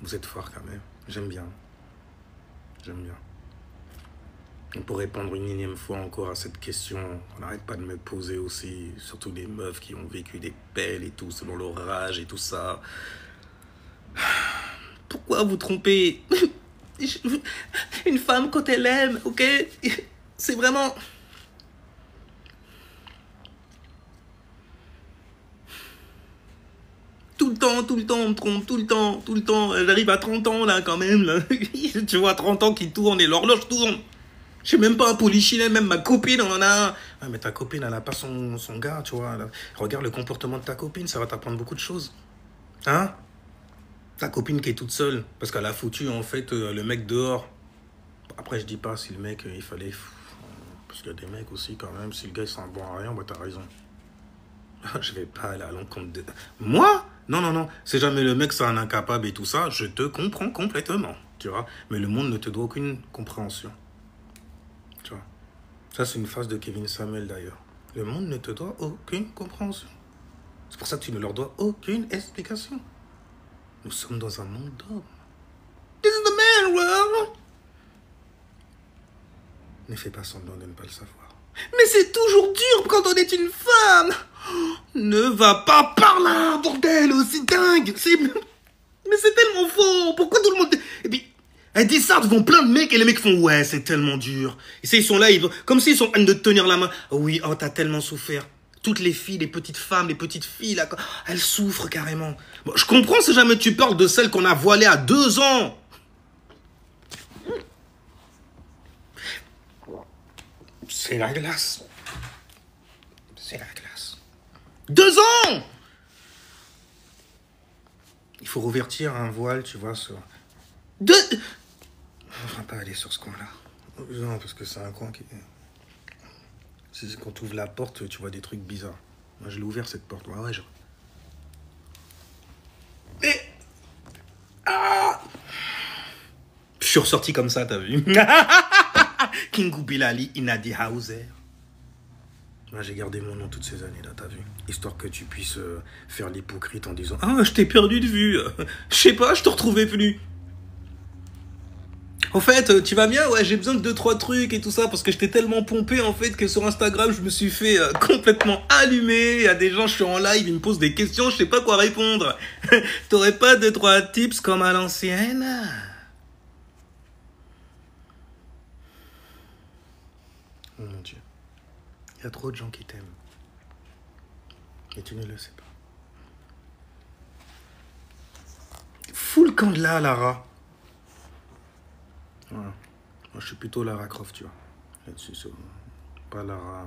Vous êtes fort quand même. J'aime bien. J'aime bien. Et pour répondre une énième fois encore à cette question, on n'arrête pas de me poser aussi, surtout des meufs qui ont vécu des pelles et tout, selon leur âge et tout ça. Pourquoi vous trompez? Une femme, quand elle aime, ok? C'est vraiment... Tout le temps, on me trompe, tout le temps. J'arrive à 30 ans, là, quand même, là. Tu vois, 30 ans qui tournent et l'horloge tourne. Je suis même pas un polichinelle, même ma copine, on en a un. Ah, mais ta copine, elle a pas son gars, tu vois. Regarde le comportement de ta copine, ça va t'apprendre beaucoup de choses. Hein? Ta copine qui est toute seule, parce qu'elle a foutu, en fait, le mec dehors. Après, je dis pas si le mec, il fallait... Parce qu'il y a des mecs aussi, quand même, si le gars, il s'en bon à rien, bah, t'as raison. Je vais pas aller à l'encontre de... Moi? Non. Si jamais le mec, c'est un incapable et tout ça, je te comprends complètement, tu vois. Mais le monde ne te doit aucune compréhension. Tu vois. Ça, c'est une phrase de Kevin Samuel, d'ailleurs. Le monde ne te doit aucune compréhension. C'est pour ça que tu ne leur dois aucune explication. Nous sommes dans un monde d'hommes. This is the man world. Ne fais pas semblant de ne pas le savoir. Mais c'est toujours dur quand on est une femme. Ne va pas par là, bordel, c'est dingue. Mais c'est tellement faux. Pourquoi tout le monde... Et puis, elle dit ça devant plein de mecs et les mecs font ouais, c'est tellement dur. Et ils sont là, comme s'ils sont en train de te tenir la main. Oh oui, oh, t'as tellement souffert. Toutes les filles, les petites femmes, les petites filles, là, elles souffrent carrément. Bon, je comprends si jamais tu parles de celles qu'on a voilées à 2 ans. C'est la glace. C'est la glace. 2 ans! Il faut revertir un voile, tu vois, sur... On va pas aller sur ce coin-là. Non, parce que c'est un coin qui... C'est quand tu ouvres la porte, tu vois des trucs bizarres. Moi, je l'ai ouvert, cette porte. Ouais, je... Et... Ah! Je suis ressorti comme ça, t'as vu? Kingu Bilali Inadi Hauser. Moi, j'ai gardé mon nom toutes ces années-là, t'as vu? Histoire que tu puisses faire l'hypocrite en disant « Ah, je t'ai perdu de vue. Je sais pas, je te retrouvais plus. » En fait, tu vas bien? Ouais, j'ai besoin de 2-3 trucs et tout ça parce que j'étais tellement pompé en fait que sur Instagram, je me suis fait complètement allumer. Il y a des gens, je suis en live, ils me posent des questions, je sais pas quoi répondre. T'aurais pas 2-3 tips comme à l'ancienne? Oh mon Dieu. Il y a trop de gens qui t'aiment. Et tu ne le sais pas. Fous le camp de là, Lara. Voilà. Moi, je suis plutôt Lara Croft, tu vois. Là-dessus, c'est pas Lara.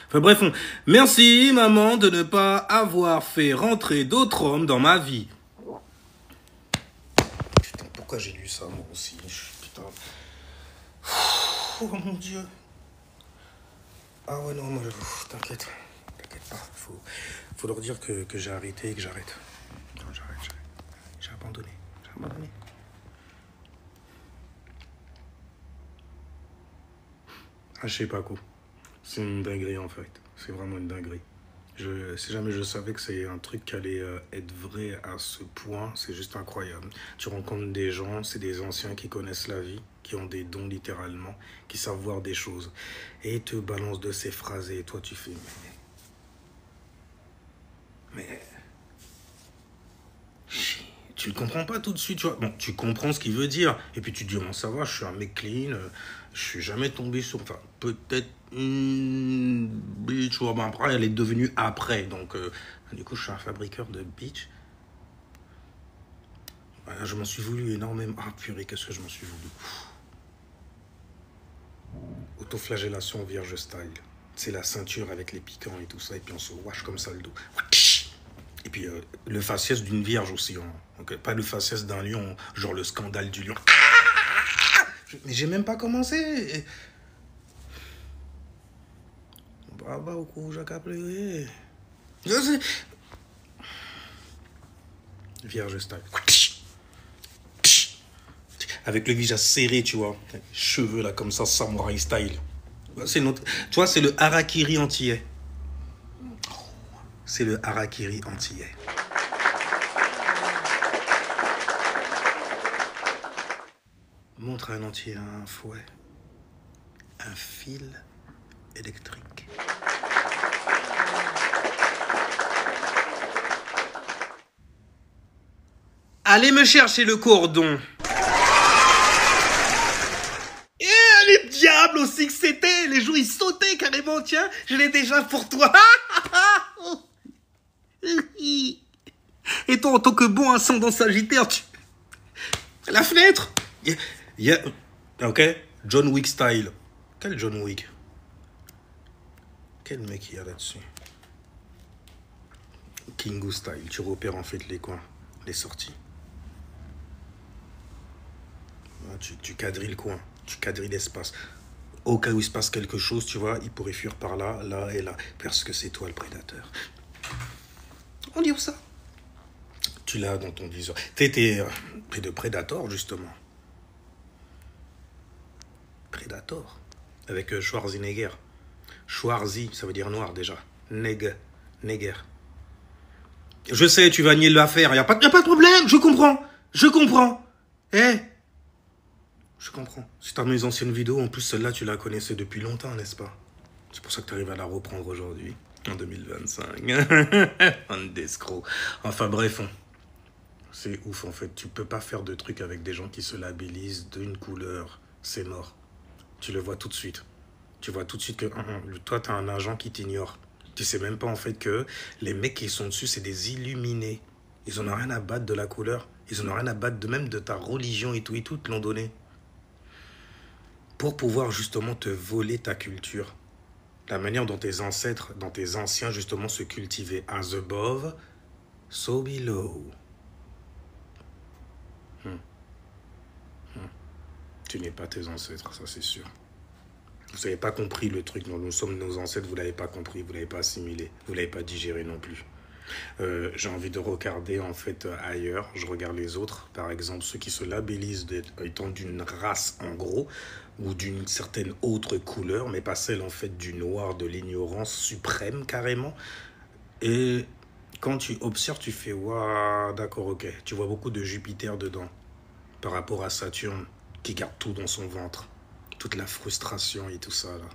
Enfin bref, merci, maman, de ne pas avoir fait rentrer d'autres hommes dans ma vie. Putain, pourquoi j'ai lu ça, moi aussi? Putain. Oh mon Dieu. Ah ouais, non, moi, t'inquiète pas. Faut leur dire que j'ai arrêté et que j'arrête. Non, j'arrête. J'ai abandonné. Ah, je sais pas quoi. C'est une dinguerie, en fait. C'est vraiment une dinguerie. Si jamais je savais que c'est un truc qui allait être vrai à ce point, c'est juste incroyable. Tu rencontres des gens, c'est des anciens qui connaissent la vie, qui ont des dons littéralement, qui savent voir des choses. Et ils te balancent de ces phrases et toi tu fais... Mais... Tu ne comprends pas tout de suite, tu vois. Bon, tu comprends ce qu'il veut dire. Et puis tu te dis, bon, ça va, je suis un mec clean. Je suis jamais tombé sur... Enfin, peut-être... bitch. Bon, après, elle est devenue après. Donc, du coup, je suis un fabriqueur de bitch. Voilà, je m'en suis voulu énormément. Ah, purée, qu'est-ce que je m'en suis voulu. Autoflagellation vierge style. C'est la ceinture avec les piquants et tout ça. Et puis on se wash comme ça le dos. Et puis le faciès d'une vierge aussi. Hein. Donc, pas le faciès d'un lion, genre le scandale du lion. Mais j'ai même pas commencé. Bah, au coup, j'ai qu'à pleurer. Vierge style. Avec le visage serré, tu vois. Cheveux là, comme ça, samouraï style. C'est notre... Tu vois, c'est le harakiri antillais. C'est le harakiri antillais. Montre à un entier un fouet. Un fil électrique. Allez me chercher le cordon. Et les diables aussi que c'était. Les jours ils sautaient carrément. Tiens, je l'ai déjà pour toi. Et toi, en tant que bon ascendant Sagittaire, tu... La fenêtre. Ok, John Wick style. Quel John Wick? Quel mec il y a là-dessus? Kingu style. Tu repères en fait les coins, les sorties. Tu quadrilles le coin, tu quadrilles l'espace. Au cas où il se passe quelque chose, tu vois, il pourrait fuir par là, là et là. Parce que c'est toi le prédateur. On dit où ça? Tu l'as dans ton viseur. T'étais près de Predator, justement. Predator. Avec Schwarzenegger. Schwarzy, ça veut dire noir déjà. Neger. Je sais, tu vas nier l'affaire. Y a pas de problème, je comprends. Je comprends. Je comprends. Si t'as mes anciennes vidéos, en plus celle-là, tu la connaissais depuis longtemps, n'est-ce pas? C'est pour ça que tu arrives à la reprendre aujourd'hui, en 2025. Un d'escroc. Enfin bref, c'est ouf en fait. Tu peux pas faire de trucs avec des gens qui se labellisent d'une couleur. C'est mort. Tu le vois tout de suite. Tu vois tout de suite que toi, tu as un agent qui t'ignore. Tu sais même pas en fait que les mecs qui sont dessus, c'est des illuminés. Ils en ont rien à battre de la couleur. Ils en ont rien à battre de même de ta religion et tout, ils te l'ont donné. Pour pouvoir justement te voler ta culture. La manière dont tes ancêtres, dont tes anciens justement se cultivaient. As above, so below. Tu n'es pas tes ancêtres, ça c'est sûr. Vous n'avez pas compris le truc dont nous sommes nos ancêtres, vous ne l'avez pas compris, vous ne l'avez pas assimilé, vous ne l'avez pas digéré non plus. J'ai envie de regarder en fait ailleurs, je regarde les autres, par exemple ceux qui se labellisent étant d'une race en gros, ou d'une certaine autre couleur, mais pas celle en fait du noir, de l'ignorance suprême carrément. Et quand tu observes, tu fais waouh, d'accord, ok, tu vois beaucoup de Jupiter dedans, par rapport à Saturne, qui garde tout dans son ventre. Toute la frustration et tout ça, là.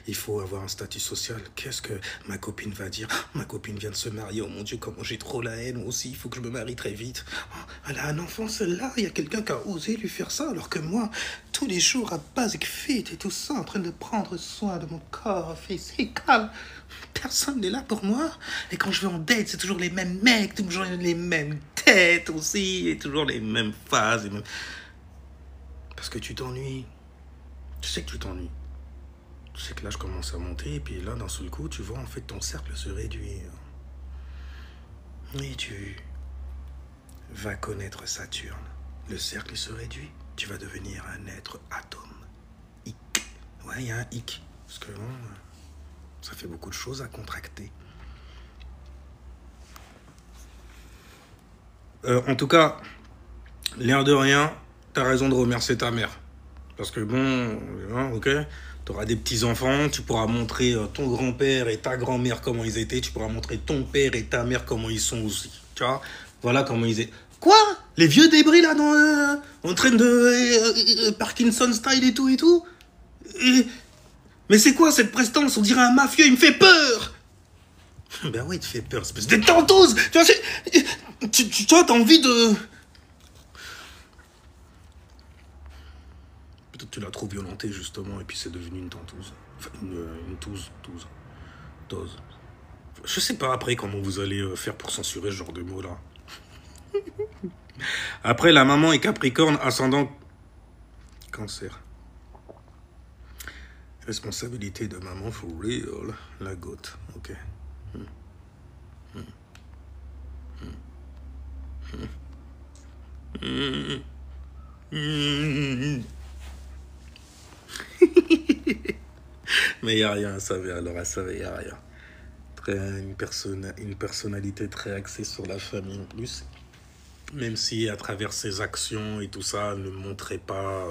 Il faut avoir un statut social. Qu'est-ce que ma copine va dire? Ma copine vient de se marier. Oh mon Dieu, comment j'ai trop la haine. Moi aussi, il faut que je me marie très vite. Elle a un enfant, celle-là. Il y a quelqu'un qui a osé lui faire ça. Alors que moi, tous les jours, à Basic Fit et tout ça, en train de prendre soin de mon corps physical. Personne n'est là pour moi. Et quand je vais en date, c'est toujours les mêmes mecs, toujours les mêmes têtes aussi, et toujours les mêmes phases. Les mêmes... Parce que tu t'ennuies. Tu sais que tu t'ennuies. Tu sais que là, je commence à monter, et puis là, d'un seul coup, tu vois, en fait, ton cercle se réduire. Et tu vas connaître Saturne. Le cercle se réduit. Tu vas devenir un être atome. Hic. Ouais, il y a un hic. Parce que bon, ça fait beaucoup de choses à contracter. En tout cas, l'air de rien, t'as raison de remercier ta mère. Parce que bon, ok, tu auras des petits-enfants, tu pourras montrer ton grand-père et ta grand-mère comment ils étaient, tu pourras montrer ton père et ta mère comment ils sont aussi. Tu vois, voilà comment ils étaient. Quoi? Les vieux débris là, en train de Parkinson style et tout et tout? Mais c'est quoi cette prestance? On dirait un mafieux, il me fait peur! Ben oui, il te fait peur, espèce de tentouse! Tu vois, tu vois, t'as envie de... Peut-être tu l'as trop violenté justement et puis c'est devenu une tentouse. Enfin, une touze. Je sais pas après comment vous allez faire pour censurer ce genre de mots là. Après, la maman est Capricorne, ascendant Cancer. Responsabilité de maman for real, la gote, ok. Mais il n'y a rien à savoir, alors à savoir, il n'y a rien. Une personnalité très axée sur la famille en plus. Même si à travers ses actions et tout ça, elle ne montrait pas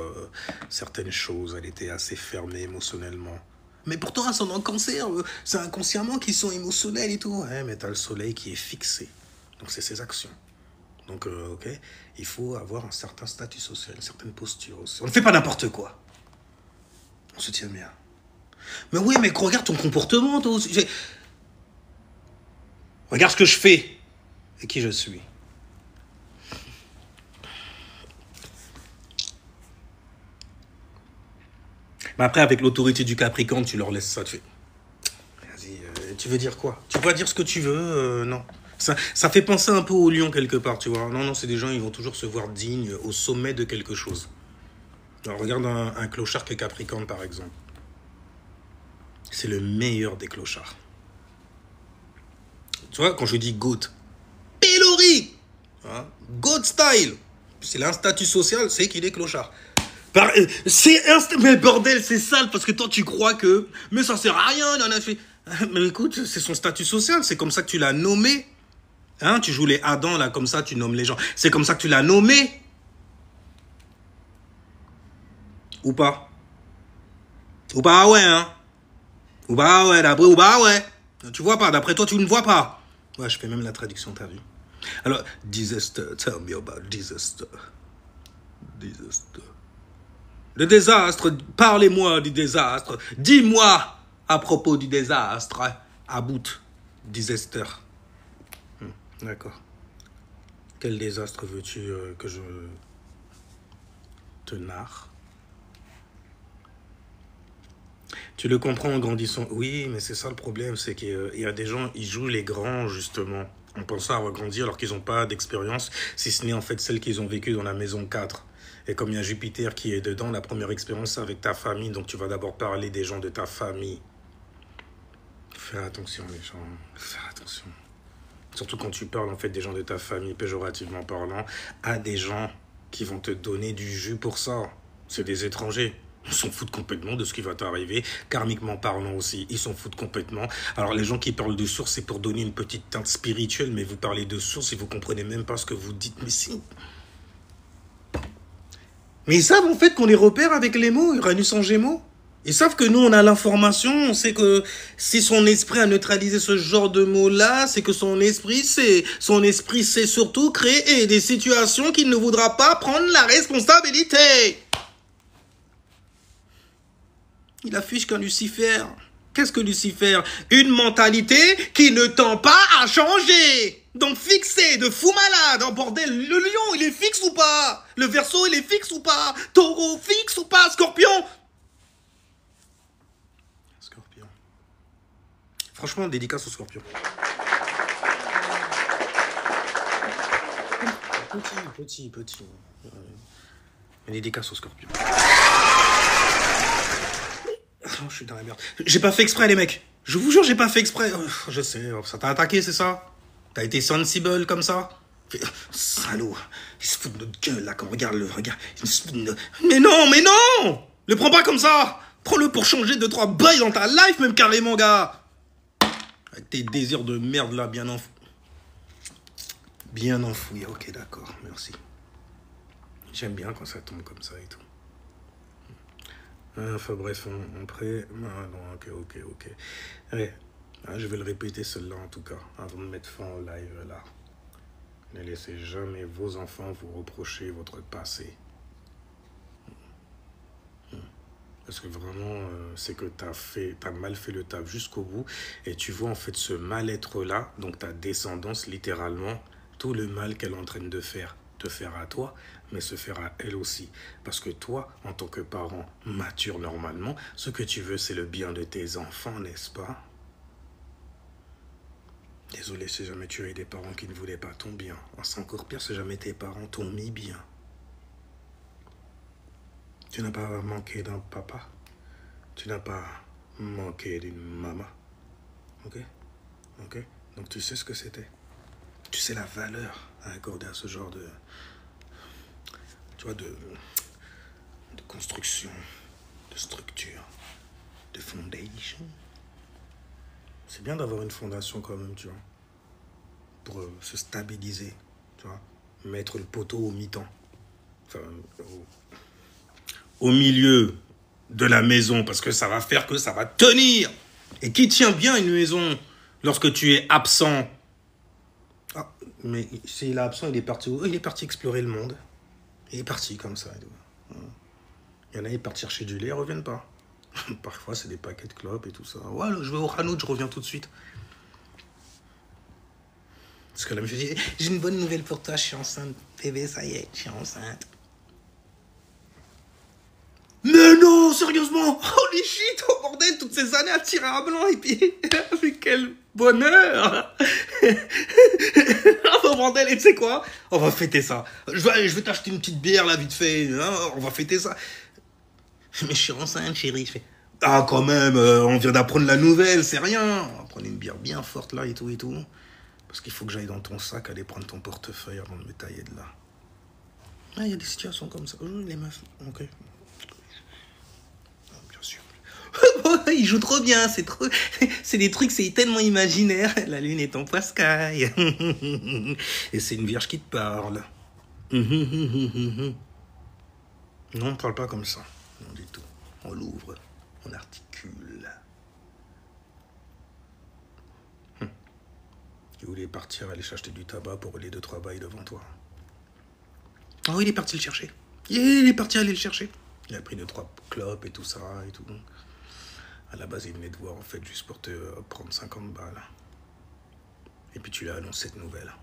certaines choses, elle était assez fermée émotionnellement. Mais pourtant, ascendant Cancer, c'est inconsciemment qu'ils sont émotionnels et tout. Ouais, mais t'as le soleil qui est fixé. Donc c'est ses actions. Donc, ok, il faut avoir un certain statut social, une certaine posture aussi. On ne fait pas n'importe quoi. On se tient bien. Mais oui, mais regarde ton comportement, toi aussi. Regarde ce que je fais et qui je suis. Mais après, avec l'autorité du Capricorne, tu leur laisses ça. Tu fais, vas-y, tu veux dire quoi? Tu peux dire ce que tu veux, non. Ça fait penser un peu au lion quelque part, tu vois. Non, c'est des gens, ils vont toujours se voir dignes au sommet de quelque chose. Alors, regarde un clochard qui est Capricorne, par exemple. C'est le meilleur des clochards. Tu vois, quand je dis GOAT, Pilori, hein, GOAT style. C'est un statut social, c'est qu'il est clochard. Mais bordel, c'est sale, parce que toi, tu crois que... Mais ça sert à rien, il en a fait... Mais écoute, c'est son statut social, c'est comme ça que tu l'as nommé. Hein, tu joues les Adam, là, comme ça, tu nommes les gens. C'est comme ça que tu l'as nommé. Ou pas? Ou pas, ouais, hein? Ou bah ouais, d'après, ou bah ouais. Tu vois pas, d'après toi, tu ne vois pas. Ouais, je fais même la traduction, t'as vu. Alors, disaster, tell me about disaster. Disaster. Le désastre, parlez-moi du désastre. Dis-moi à propos du désastre. À bout, disaster. D'accord. Quel désastre veux-tu que je te narre? Tu le comprends en grandissant. Oui, mais c'est ça le problème, c'est qu'il y a des gens, ils jouent les grands, justement, en pensant à grandir alors qu'ils n'ont pas d'expérience, si ce n'est en fait celle qu'ils ont vécue dans la maison 4. Et comme il y a Jupiter qui est dedans, la première expérience, c'est avec ta famille, donc tu vas d'abord parler des gens de ta famille. Fais attention, les gens, fais attention. Surtout quand tu parles, en fait, des gens de ta famille, péjorativement parlant, à des gens qui vont te donner du jus pour ça. C'est des étrangers. Ils s'en foutent complètement de ce qui va t'arriver, karmiquement parlant aussi, ils s'en foutent complètement. Alors les gens qui parlent de source, c'est pour donner une petite teinte spirituelle, mais vous parlez de source et vous comprenez même pas ce que vous dites. Mais si... Mais ils savent en fait qu'on les repère avec les mots, Uranus en Gémeaux. Ils savent que nous on a l'information, on sait que si son esprit a neutralisé ce genre de mots-là, c'est que son esprit sait surtout créer des situations qu'il ne voudra pas prendre la responsabilité. Il affiche qu'un Lucifer. Qu'est-ce que Lucifer? Une mentalité qui ne tend pas à changer. Donc fixé, de fou malade. Oh bordel, le lion, il est fixe ou pas? Le Verseau, il est fixe ou pas? Taureau, fixe ou pas? Scorpion? Scorpion. Franchement, dédicace au Scorpion. Petit. Dédicace au Scorpion. Oh, je suis dans la merde. J'ai pas fait exprès, les mecs. Je vous jure, j'ai pas fait exprès. Je sais, ça t'a attaqué, c'est ça? T'as été sensible comme ça? Salaud. Il se fout de notre gueule, là, quand on regarde le... Regarde. Mais non! Le prends pas comme ça. Prends-le pour changer 2-3 bails dans ta life, même carrément, gars. Avec tes désirs de merde, là, bien enfouis. Bien enfouis, ok, d'accord, merci. J'aime bien quand ça tombe comme ça et tout. Enfin bref, on prêt. Ah, non, ok. Allez, je vais le répéter celle-là en tout cas, avant de mettre fin au live là. Ne laissez jamais vos enfants vous reprocher votre passé. Parce que vraiment, c'est que t'as mal fait le taf jusqu'au bout. Et tu vois en fait ce mal-être-là, donc ta descendance littéralement, tout le mal qu'elle est en train de faire, te faire à toi, mais se faire à elle aussi. Parce que toi, en tant que parent mature normalement, ce que tu veux, c'est le bien de tes enfants, n'est-ce pas? Désolé si jamais tu as eu des parents qui ne voulaient pas ton bien. C'est encore pire si jamais tes parents t'ont mis bien. Tu n'as pas manqué d'un papa. Tu n'as pas manqué d'une maman. Ok? Donc tu sais ce que c'était. Tu sais la valeur à accorder à ce genre de... Tu vois, de construction, de structure, de foundation. C'est bien d'avoir une fondation quand même, tu vois, pour se stabiliser, tu vois, mettre le poteau au mi-temps, enfin, au milieu de la maison, parce que ça va faire que ça va tenir. Et qui tient bien une maison lorsque tu es absent? Ah, Mais s'il est absent, il est parti où? Il est parti explorer le monde. Il est parti comme ça. Il y en a, ils partent chercher du lait, ils reviennent pas. Parfois, c'est des paquets de clopes et tout ça. Ouais, je vais au Hanout, je reviens tout de suite. Parce que là, je me dis, j'ai une bonne nouvelle pour toi, je suis enceinte. Bébé, ça y est, je suis enceinte. Mais non, sérieusement. Holy shit, oh bordel, toutes ces années à tirer à blanc et puis... Mais quel bonheur. Oh bordel, et tu sais quoi? On va fêter ça. Je vais t'acheter une petite bière là, vite fait. Hein, on va fêter ça. Mais je suis enceinte, chérie. Je fais... Ah, quand même, on vient d'apprendre la nouvelle, c'est rien. On va prendre une bière bien forte là et tout et tout. Parce qu'il faut que j'aille dans ton sac aller prendre ton portefeuille avant de me tailler de là. Ah, il y a des situations comme ça. Les meufs, ok. Ah, bien sûr. Il joue trop bien, c'est trop... C'est des trucs, c'est tellement imaginaire. La lune est en poiscaille. Et c'est une vierge qui te parle. Non, on ne parle pas comme ça. Non, du tout. On l'ouvre, on articule. Il voulait partir aller chercher du tabac pour les 2-3 bails devant toi. Ah oui, il est parti le chercher. Il est parti aller le chercher. Il a pris 2-3 clopes et tout ça et tout. À la base, il venait te voir en fait juste pour te prendre 50 balles. Et puis tu lui as annoncé cette nouvelle.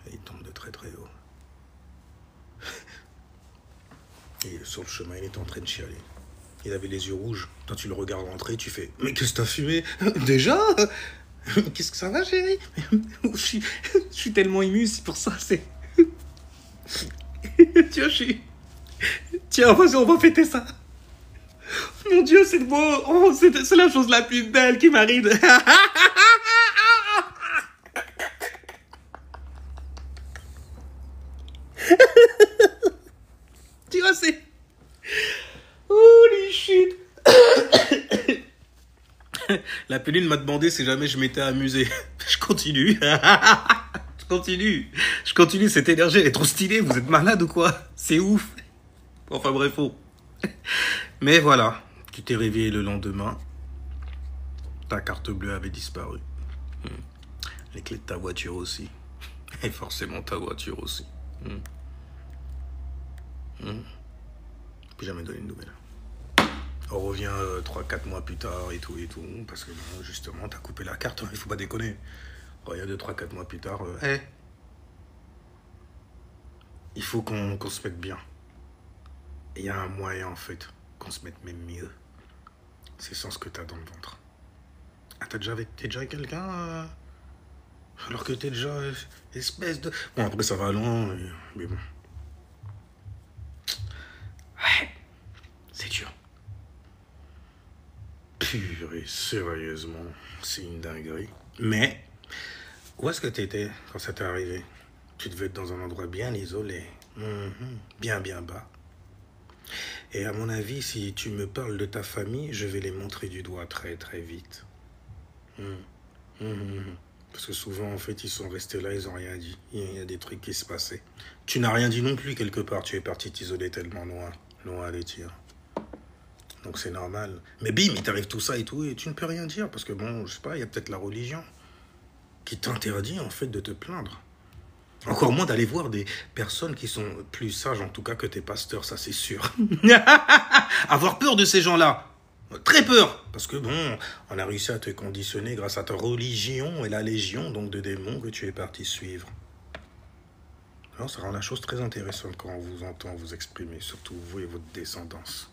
Et il tombe de très très haut. Et sur le chemin, il était en train de chialer. Il avait les yeux rouges. Quand tu le regardes rentrer, tu fais « Mais qu'est-ce que t'as fumé? Déjà? Qu'est-ce que ça va, chérie? Je suis tellement ému, c'est pour ça, c'est... Tiens, Tiens, vas-y, on va fêter ça. Mon Dieu, c'est beau. Oh, c'est la chose la plus belle qui m'arrive. Tu vois, c'est... Holy shit. La Péline m'a demandé si jamais je m'étais amusé. Je continue. Je continue, cette énergie, elle est trop stylée. Vous êtes malade ou quoi? C'est ouf. Enfin bref, faux. Mais voilà, tu t'es réveillé le lendemain. Ta carte bleue avait disparu. Les clés de ta voiture aussi. Et forcément ta voiture aussi. Puis jamais donné de nouvelles. On revient 3-4 mois plus tard et tout, parce que bon, justement, t'as coupé la carte, il faut pas déconner. On revient 2-3-4 mois plus tard, il faut qu'on se mette bien. Et il y a un moyen, en fait, qu'on se mette même mieux. C'est sans ce que t'as dans le ventre. Ah, t'es déjà avec quelqu'un alors que t'es déjà espèce de... Bon, après, ça va loin, mais bon. Ouais, c'est dur. Purée, sérieusement, c'est une dinguerie. Mais, où est-ce que t'étais quand ça t'est arrivé? Tu devais être dans un endroit bien isolé. Bien bas. Et à mon avis, si tu me parles de ta famille, je vais les montrer du doigt très très vite. Parce que souvent, en fait, ils sont restés là, ils n'ont rien dit. Il y a des trucs qui se passaient. Tu n'as rien dit non plus quelque part. Tu es parti t'isoler tellement loin à les tirs. Donc c'est normal. Mais bim, il t'arrive tout ça et tout, et tu ne peux rien dire. Parce que bon, je sais pas, il y a peut-être la religion qui t'interdit en fait de te plaindre. Encore moins d'aller voir des personnes qui sont plus sages en tout cas que tes pasteurs, ça c'est sûr. Avoir peur de ces gens-là. Très peur. Parce que bon, on a réussi à te conditionner grâce à ta religion et la légion donc de démons que tu es parti suivre. Alors ça rend la chose très intéressante quand on vous entend vous exprimer, surtout vous et votre descendance.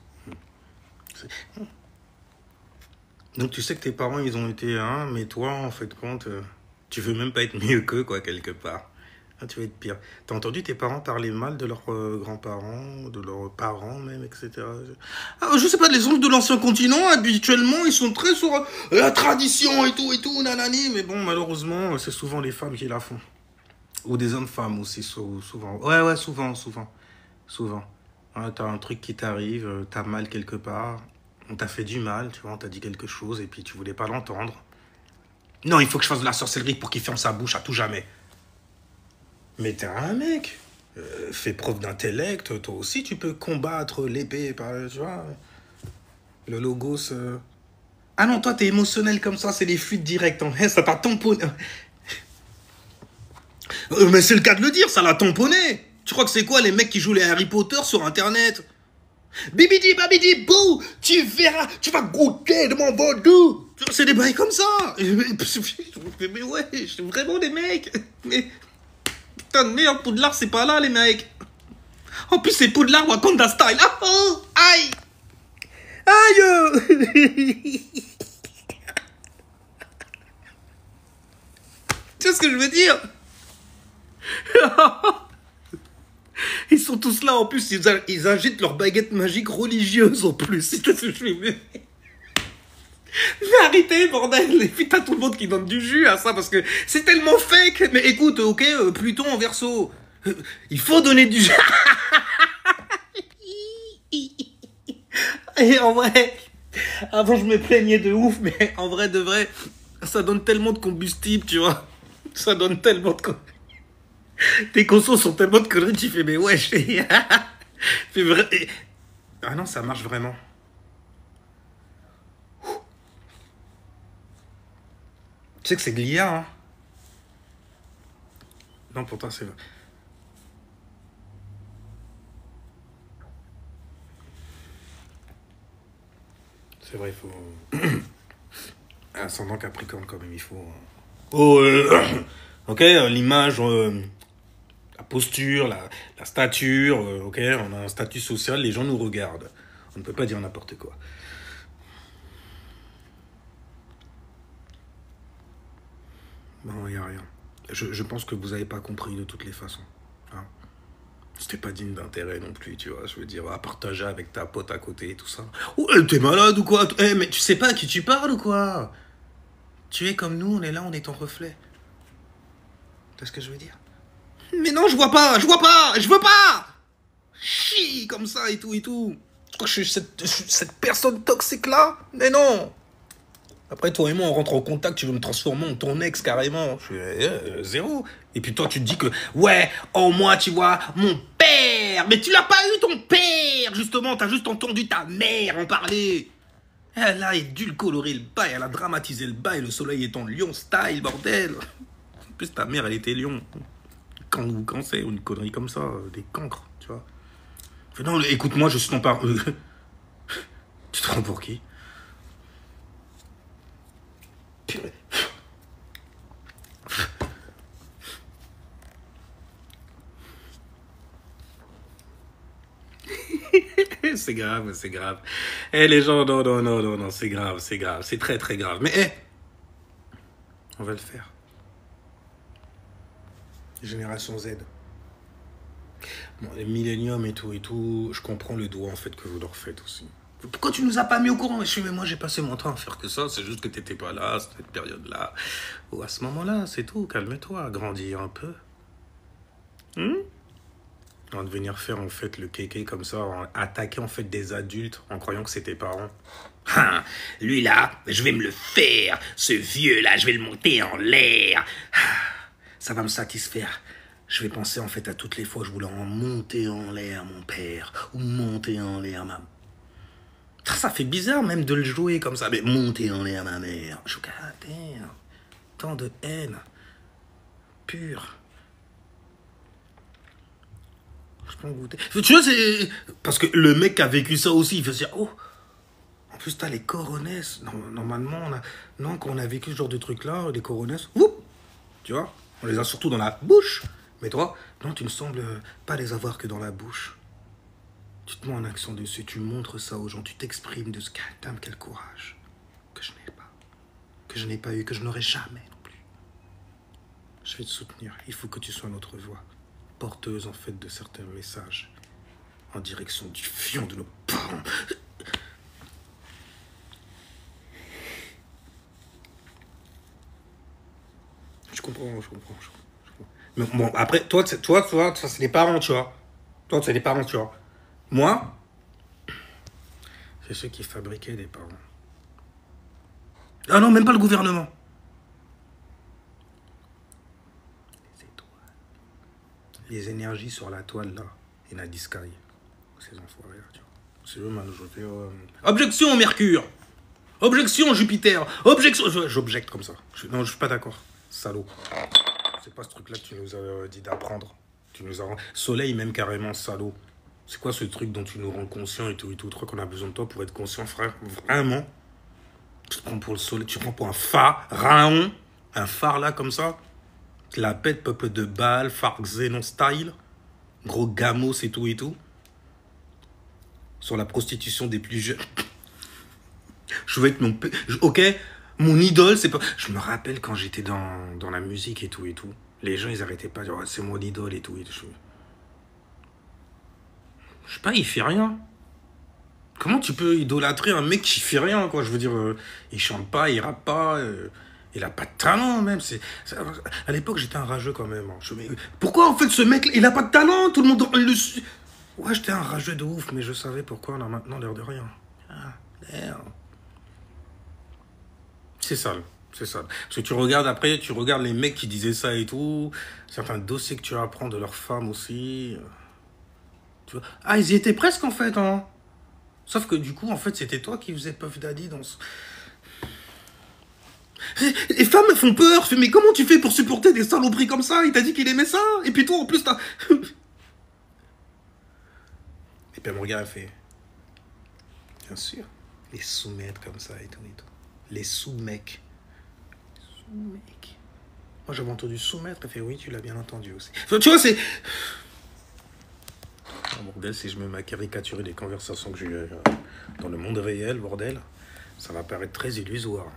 Donc tu sais que tes parents ils ont été mais toi en fait compte, tu veux même pas être mieux qu'eux quoi quelque part. Ah, tu vas être pire. T'as entendu tes parents parler mal de leurs grands-parents, de leurs parents même, etc. Ah, je sais pas, les oncles de l'ancien continent, habituellement, ils sont très sur la tradition et tout, nanani. Mais bon, malheureusement, c'est souvent les femmes qui la font. Ou des hommes-femmes aussi, souvent. Ouais, souvent. Ah, t'as un truc qui t'arrive, t'as mal quelque part, on t'a fait du mal, tu vois, on t'a dit quelque chose et puis tu voulais pas l'entendre. Non, il faut que je fasse de la sorcellerie pour qu'il ferme sa bouche à tout jamais. Mais t'es un mec, fais preuve d'intellect, toi aussi tu peux combattre l'épée, tu vois, le logos. Ah non, toi t'es émotionnel comme ça, c'est les fuites directes, ça t'a tamponné. Mais c'est le cas de le dire, ça l'a tamponné. Tu crois que c'est quoi les mecs qui jouent les Harry Potter sur Internet? Bibidi babidi bou, tu verras, tu vas goûter de mon vaudou. C'est des bails comme ça. Mais ouais, c'est vraiment des mecs. Mais putain de merde, Poudlard, c'est pas là, les mecs. En plus, c'est Poudlard Wakanda style. Ah, oh, aïe. Aïe. Tu vois ce que je veux dire? Ils sont tous là, en plus, ils agitent leur baguette magique religieuse, en plus. C'est ce que je fais. Mais arrêtez, bordel. Et puis t'as tout le monde qui donne du jus à ça, parce que c'est tellement fake. Mais écoute, ok, Pluton en Verseau. Il faut donner du jus. Et en vrai, avant je me plaignais de ouf, mais en vrai de vrai, ça donne tellement de combustible, tu vois. Ça donne tellement de... Tes consos sont tellement de conneries, tu fais, mais wesh. Ah non, ça marche vraiment. Tu sais que c'est de l'IA, hein? Non, pourtant, c'est vrai. C'est vrai, il faut... Ascendant Capricorne, quand même, il faut... Oh, ok, l'image... la posture, la stature, ok, on a un statut social, les gens nous regardent. On ne peut pas dire n'importe quoi. Bon, il n'y a rien. Je pense que vous n'avez pas compris de toutes les façons. Hein. C'était pas digne d'intérêt non plus, tu vois. Je veux dire, à partager avec ta pote à côté et tout ça. Oh, t'es malade ou quoi? Mais tu sais pas à qui tu parles ou quoi? Tu es comme nous, on est là, on est ton reflet. Tu vois ce que je veux dire? Mais non, je vois pas, je veux pas. Chie, comme ça et tout et tout. Je crois que je suis cette personne toxique là. Mais non. Après, toi et moi, on rentre en contact, tu veux me transformer en ton ex carrément. Je suis zéro. Et puis toi, tu te dis que, ouais, oh moi, tu vois, mon père. Mais tu l'as pas eu ton père, justement. T'as juste entendu ta mère en parler. Elle a édulcoré le bail, elle a dramatisé le bail. Le soleil est en lion style, bordel. En plus, ta mère, elle était lion. Quand ou cancer, ou une connerie comme ça, des cancres, tu vois. Fait, non, écoute-moi, je suis ton parent. Tu te rends pour qui? Purée. C'est grave, c'est grave. Eh, les gens, non, c'est grave, c'est très, très grave. Mais, on va le faire. Génération Z. Bon, les milléniums et tout, je comprends le doigt, en fait, que vous leur faites aussi. Pourquoi tu nous as pas mis au courant? Je mais moi, j'ai passé mon temps à faire que ça, c'est juste que t'étais pas là, cette période-là. Ou à ce moment-là, c'est tout, calme-toi, grandis un peu. On va venir faire, en fait, le kéké comme ça, attaquer, en fait, des adultes en croyant que c'est tes parents. Ah, lui, là, je vais me le faire. Ce vieux-là, je vais le monter en l'air. Ça va me satisfaire. Je vais penser, en fait, à toutes les fois où je voulais en monter en l'air, mon père. Ou monter en l'air, ma... Ça fait bizarre, même, de le jouer comme ça. Mais monter en l'air, ma mère. Je caractère. Tant de haine. Pure. Tu vois, c'est... Parce que le mec qui a vécu ça aussi, il veut se dire, oh, en plus, t'as les coronesses. Non, normalement, non, quand on a vécu ce genre de truc-là, les coronesses, tu vois, on les a surtout dans la bouche. Mais toi, non, tu ne sembles pas les avoir que dans la bouche. Tu te mets en action dessus, tu montres ça aux gens, tu t'exprimes de ce qu'un quel courage que je n'ai pas. Que je n'ai pas eu, que je n'aurai jamais non plus. Je vais te soutenir. Il faut que tu sois notre voix. Porteuse, en fait, de certains messages en direction du fion de nos parents. Je comprends. Mais bon, après, toi, ça, c'est les parents, tu vois. Toi, c'est les parents, tu vois. Moi, c'est ceux qui fabriquaient des parents. Ah non, même pas le gouvernement. Les énergies sur la toile, là, et la discaille. Ces enfoirés, là, tu vois. C'est eux, man, je fais... Objection, Mercure. Objection, Jupiter. Objection... J'objecte comme ça. Non, je suis pas d'accord. Salaud. C'est pas ce truc-là que tu nous as dit d'apprendre. Tu nous as... Soleil, même carrément, salaud. C'est quoi ce truc dont tu nous rends conscient et tout? Tu crois qu'on a besoin de toi pour être conscient, frère? Vraiment? Tu te prends pour le soleil, tu te prends pour un pharaon? Un phare là, comme ça? La pète, peuple de Baal, phare Xénon style? Gros gamos et tout. Sur la prostitution des plus jeunes. Je veux être mon... Ok, mon idole, c'est pas... Je me rappelle quand j'étais dans la musique et tout. Les gens, ils arrêtaient pas de dire, oh, c'est mon idole et tout. Je sais pas, il fait rien. Comment tu peux idolâtrer un mec qui fait rien, quoi? Je veux dire, il chante pas, il rappe pas, il a pas de talent, même. À l'époque, j'étais un rageux quand même. Hein. Pourquoi, en fait, ce mec, il a pas de talent? Tout le monde le suit. Ouais, j'étais un rageux de ouf, mais je savais pourquoi, là, maintenant, l'air de rien. Ah, merde. C'est sale. C'est ça. Parce que tu regardes après, tu regardes les mecs qui disaient ça et tout, certains dossiers que tu apprends de leurs femmes aussi. Tu vois. Ah, ils y étaient presque en fait, hein. Sauf que du coup, en fait, c'était toi qui faisais Puff Daddy dans ce... Les femmes me font peur. Je fais, mais comment tu fais pour supporter des saloperies comme ça? Il t'a dit qu'il aimait ça. Et puis toi, en plus, t'as... Et puis elle me regarde, elle fait... Bien sûr. Les sous-maîtres comme ça et tout. Les sous-mecs. Sous-mecs. Moi, j'avais entendu sous-maître. Elle fait, oui, tu l'as bien entendu aussi. Enfin, tu vois, c'est... Oh, bordel, si je me mets à caricaturer des conversations que j'ai eues dans le monde réel, bordel, ça va paraître très illusoire.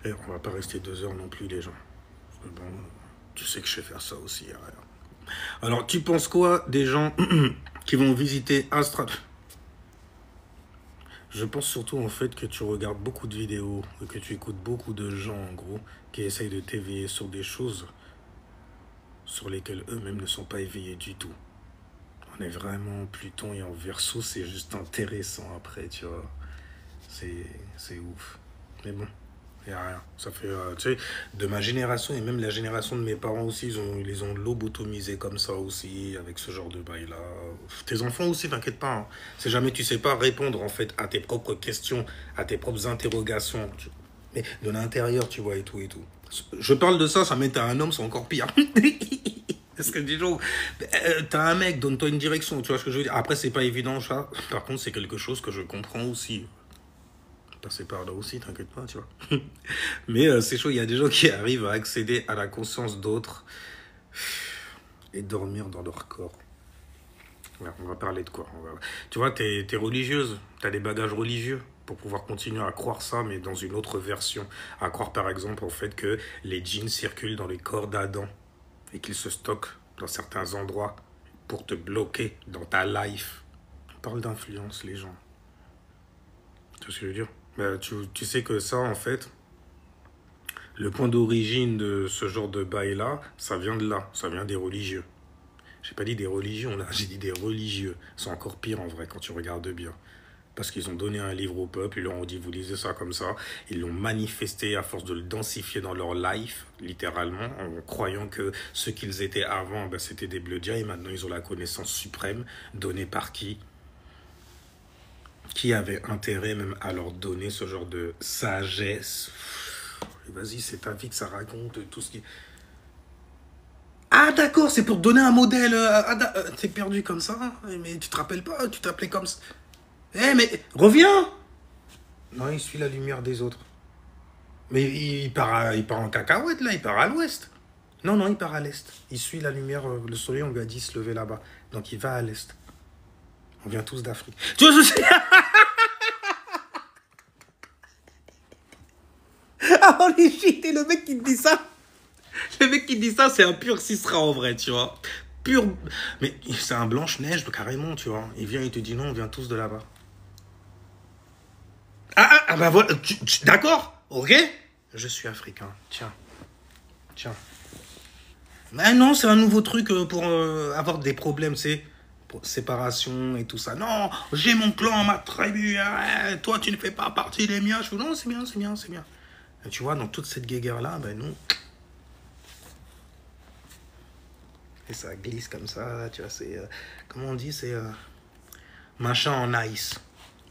Et on va pas rester 2 heures non plus, les gens. Bon, tu sais que je sais faire ça aussi. Alors, tu penses quoi des gens qui vont visiter Astra? Je pense surtout en fait que tu regardes beaucoup de vidéos et que tu écoutes beaucoup de gens, en gros, qui essayent de t'éveiller sur des choses sur lesquelles eux-mêmes ne sont pas éveillés du tout. On est vraiment Pluton et en Verseau, c'est juste intéressant après, tu vois. C'est ouf. Mais bon, il n'y a rien. Ça fait, tu sais, de ma génération et même la génération de mes parents aussi, ils les ont lobotomisés comme ça aussi, avec ce genre de bail-là. Tes enfants aussi, t'inquiète pas. Hein. Si jamais tu sais pas répondre, en fait, à tes propres questions, à tes propres interrogations, mais de l'intérieur, tu vois, et tout. Je parle de ça, ça m'est à un homme, c'est encore pire. Parce que dis donc, t'as un mec, donne-toi une direction, tu vois ce que je veux dire. Après, c'est pas évident, ça. Par contre, c'est quelque chose que je comprends aussi. Passer par là aussi, t'inquiète pas, tu vois. Mais c'est chaud, il y a des gens qui arrivent à accéder à la conscience d'autres et dormir dans leur corps. Ouais, on va parler de quoi? Tu vois, t'es religieuse, t'as des bagages religieux pour pouvoir continuer à croire ça, mais dans une autre version. À croire, par exemple, en fait, que les djinns circulent dans les corps d'Adam et qu'ils se stockent dans certains endroits pour te bloquer dans ta life. On parle d'influence, les gens. Tu vois ce que je veux dire? Ben, tu sais que ça, en fait, le point d'origine de ce genre de bail-là, ça vient de là, ça vient des religieux. J'ai pas dit des religions, là, j'ai dit des religieux. C'est encore pire, en vrai, quand tu regardes bien. Parce qu'ils ont donné un livre au peuple, ils leur ont dit, vous lisez ça comme ça. Ils l'ont manifesté à force de le densifier dans leur life, littéralement, en croyant que ce qu'ils étaient avant, ben, c'était des bleudiens, et maintenant ils ont la connaissance suprême, donnée par qui? Qui avait intérêt même à leur donner ce genre de sagesse? Vas-y, c'est ta vie que ça raconte, tout ce qui... Ah d'accord, c'est pour donner un modèle. T'es perdu comme ça, mais tu te rappelles pas, tu t'appelais comme ça. Eh mais reviens. Non, il suit la lumière des autres. Mais il part en cacahuète là, il part à l'ouest. Non, il part à l'est. Il suit la lumière, le soleil, on lui a dit se lever là-bas. Donc il va à l'est. On vient tous d'Afrique. Tu vois, je sais. Ah, holy shit, et le mec qui te dit ça. Le mec qui dit ça, c'est un pur Cisra en vrai, tu vois. Pur. Mais c'est un Blanche-Neige, carrément, tu vois. Il vient, il te dit non, on vient tous de là-bas. Ah bah voilà, d'accord, ok. Je suis africain, tiens. Mais non, c'est un nouveau truc pour avoir des problèmes, c'est pour séparation et tout ça. Non, j'ai mon clan, ma tribu, toi tu ne fais pas partie des miens. Je fais non, c'est bien. Et tu vois, dans toute cette guéguerre-là, ben nous... Et ça glisse comme ça, tu vois, c'est... comment on dit, c'est... machin en ice.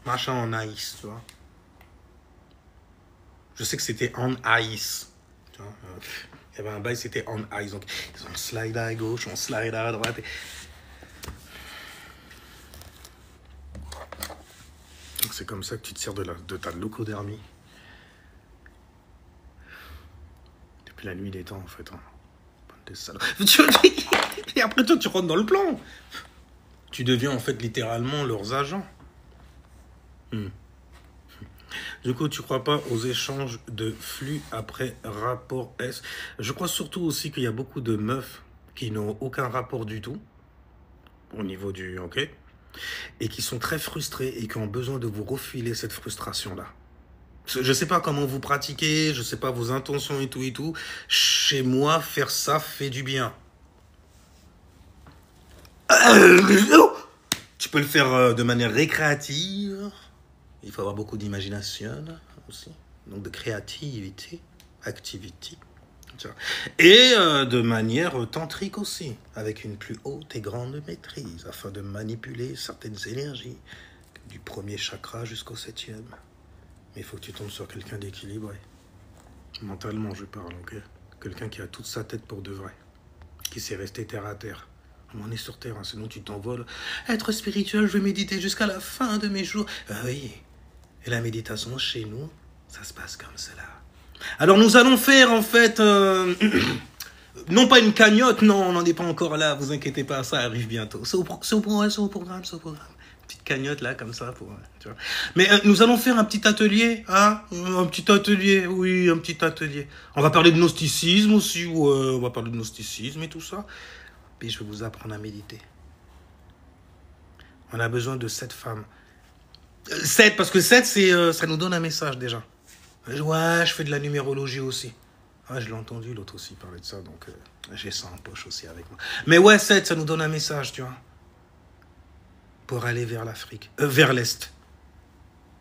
Tu vois. Je sais que c'était on ice. Tu vois, Il y avait un bail, c'était on ice. Donc, ils ont slide à gauche, on slide à droite. Donc, c'est comme ça que tu te sers de ta leucodermie. Depuis la nuit des temps, en fait. Hein. Des salauds. Et après, toi, tu rentres dans le plan. Tu deviens, en fait, littéralement leurs agents. Du coup, tu crois pas aux échanges de flux après rapport S? Je crois surtout aussi qu'il y a beaucoup de meufs qui n'ont aucun rapport du tout au niveau du ok et qui sont très frustrées et qui ont besoin de vous refiler cette frustration-là. Je sais pas comment vous pratiquez, je sais pas vos intentions et tout et tout. Chez moi, faire ça fait du bien. Tu peux le faire de manière récréative. Il faut avoir beaucoup d'imagination aussi. Donc de créativité, activité. Et de manière tantrique aussi, avec une plus haute et grande maîtrise, afin de manipuler certaines énergies, du premier chakra jusqu'au 7e. Mais il faut que tu tombes sur quelqu'un d'équilibré. Mentalement, je parle, ok? Quelqu'un qui a toute sa tête pour de vrai, qui sait rester terre à terre. On est sur terre, hein, sinon tu t'envoles. Être spirituel, je vais méditer jusqu'à la fin de mes jours. Oui. Et la méditation chez nous, ça se passe comme cela. Alors nous allons faire en fait, non pas une cagnotte, non, on n'en est pas encore là, vous inquiétez pas, ça arrive bientôt. C'est au programme. Petite cagnotte là, comme ça. Tu vois. Mais nous allons faire un petit atelier, hein, un petit atelier, oui, un petit atelier. On va parler de gnosticisme aussi, on va parler de gnosticisme et tout ça. Et je vais vous apprendre à méditer. On a besoin de 7 femmes. 7, parce que 7, ça nous donne un message déjà. Ouais, je fais de la numérologie aussi. Ah, je l'ai entendu, l'autre aussi parler de ça, donc j'ai ça en poche aussi avec moi. Mais ouais, 7, ça nous donne un message, tu vois. Pour aller vers l'Afrique. Vers l'Est.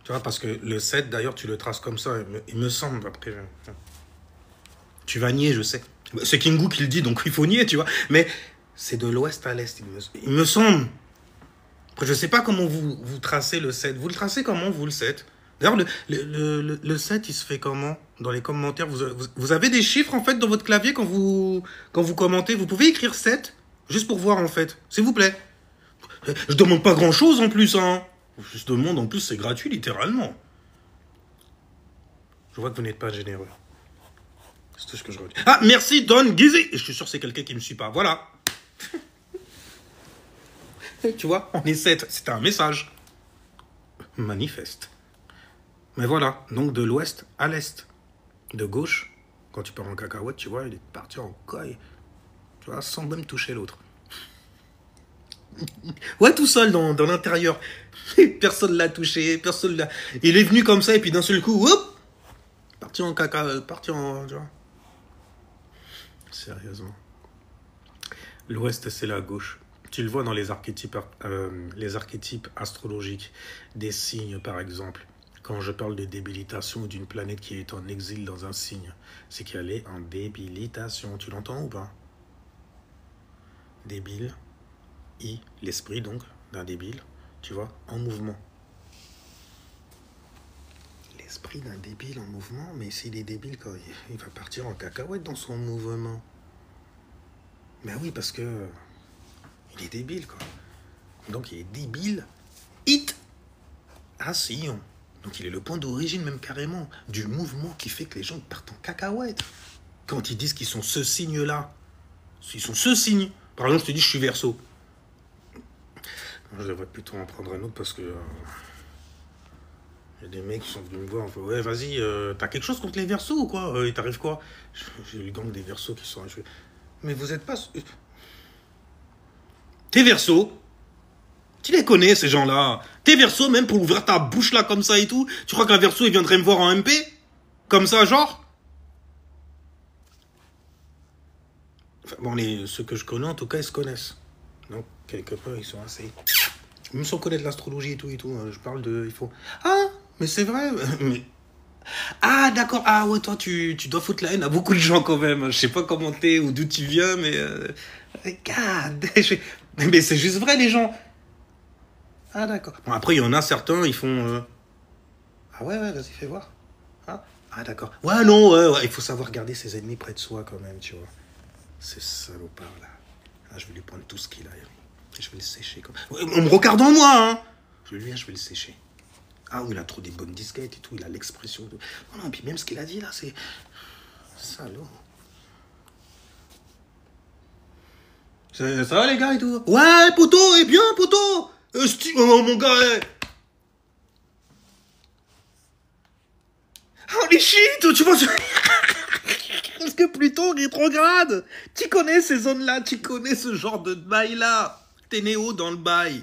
Tu vois, parce que le 7, d'ailleurs, tu le traces comme ça, il me semble, après. Tu vas nier, je sais. C'est Kingu qui le dit, donc il faut nier, tu vois. Mais c'est de l'Ouest à l'Est, il me semble. Après, je ne sais pas comment vous tracez le 7. Vous le tracez comment, vous, le 7? D'ailleurs, le 7, il se fait comment? Dans les commentaires, vous avez des chiffres, en fait, dans votre clavier quand vous commentez. Vous pouvez écrire 7, juste pour voir, en fait. S'il vous plaît. Je demande pas grand-chose, en plus, hein. Je demande, en plus, c'est gratuit, littéralement. Je vois que vous n'êtes pas généreux. C'est tout ce que je retiens. Ah, merci, Don Gizzy. Et je suis sûr que c'est quelqu'un qui ne me suit pas. Voilà. Tu vois, on est 7. C'était un message. Manifeste. Mais voilà, donc de l'ouest à l'est. De gauche, quand tu pars en cacahuète, tu vois, il est parti en coille. Tu vois, sans même toucher l'autre. Ouais, tout seul dans l'intérieur. Personne l'a touché, personne l'a... Il est venu comme ça, et puis d'un seul coup, hop, parti en caca, parti en... Tu vois. Sérieusement. L'ouest, c'est la gauche. Tu le vois dans les archétypes astrologiques, des signes par exemple. Quand je parle de débilitation d'une planète qui est en exil dans un signe, c'est qu'elle est en débilitation. Tu l'entends ou pas? Débile, l'esprit donc d'un débile, tu vois, en mouvement. L'esprit d'un débile en mouvement, mais s'il est débile, quand il va partir en cacahuète dans son mouvement. Ben oui, parce que... il est débile, quoi. Donc, il est débile. Sion. Donc, il est le point d'origine, même carrément, du mouvement qui fait que les gens partent en cacahuète. Quand ils disent qu'ils sont ce signe-là, ils sont ce signe. Par exemple, je te dis, je suis Verseau. Je devrais plutôt en prendre un autre parce que... il y a des mecs qui sont venus me voir. Fait, ouais, vas-y, t'as quelque chose contre les Verseaux ou quoi? Il t'arrive quoi? J'ai le gang des Verseaux qui sont... mais vous êtes pas... T'es Verseau. Tu les connais, ces gens-là. T'es Verseau, même pour ouvrir ta bouche là, comme ça et tout. Tu crois qu'un Verseau, il viendrait me voir en MP? Comme ça, genre? Enfin, bon, ceux que je connais, en tout cas, ils se connaissent. Donc, quelque part, ils sont assez... même sans connaître l'astrologie et tout, je parle de... il faut... ah, mais c'est vrai. Mais... ah, d'accord. Ah, ouais, toi, tu dois foutre la haine à beaucoup de gens, quand même. Je sais pas comment t'es ou d'où tu viens, mais... regarde. Mais c'est juste vrai, les gens. Ah, d'accord. Bon, après, il y en a certains, ils font... ah ouais, vas-y, fais voir. Ah, Ah, d'accord. Ouais, non, ouais, il faut savoir garder ses ennemis près de soi quand même, tu vois. C'est salopard, là. Ah, je vais lui prendre tout ce qu'il a, et je vais le sécher. Comme... En me regardant, moi, hein. Je vais le sécher. Ah, oui, il a trop des bonnes disquettes et tout, il a l'expression de... Non, non, et puis même ce qu'il a dit, là, c'est... Salaud. Ça va, les gars, et tout? Ouais, poteau, et bien, poteau. Oh, mon gars, Holy shit, tu vois... Parce que Pluton rétrograde. Tu connais ces zones-là, tu connais ce genre de bail-là. T'es néo dans le bail.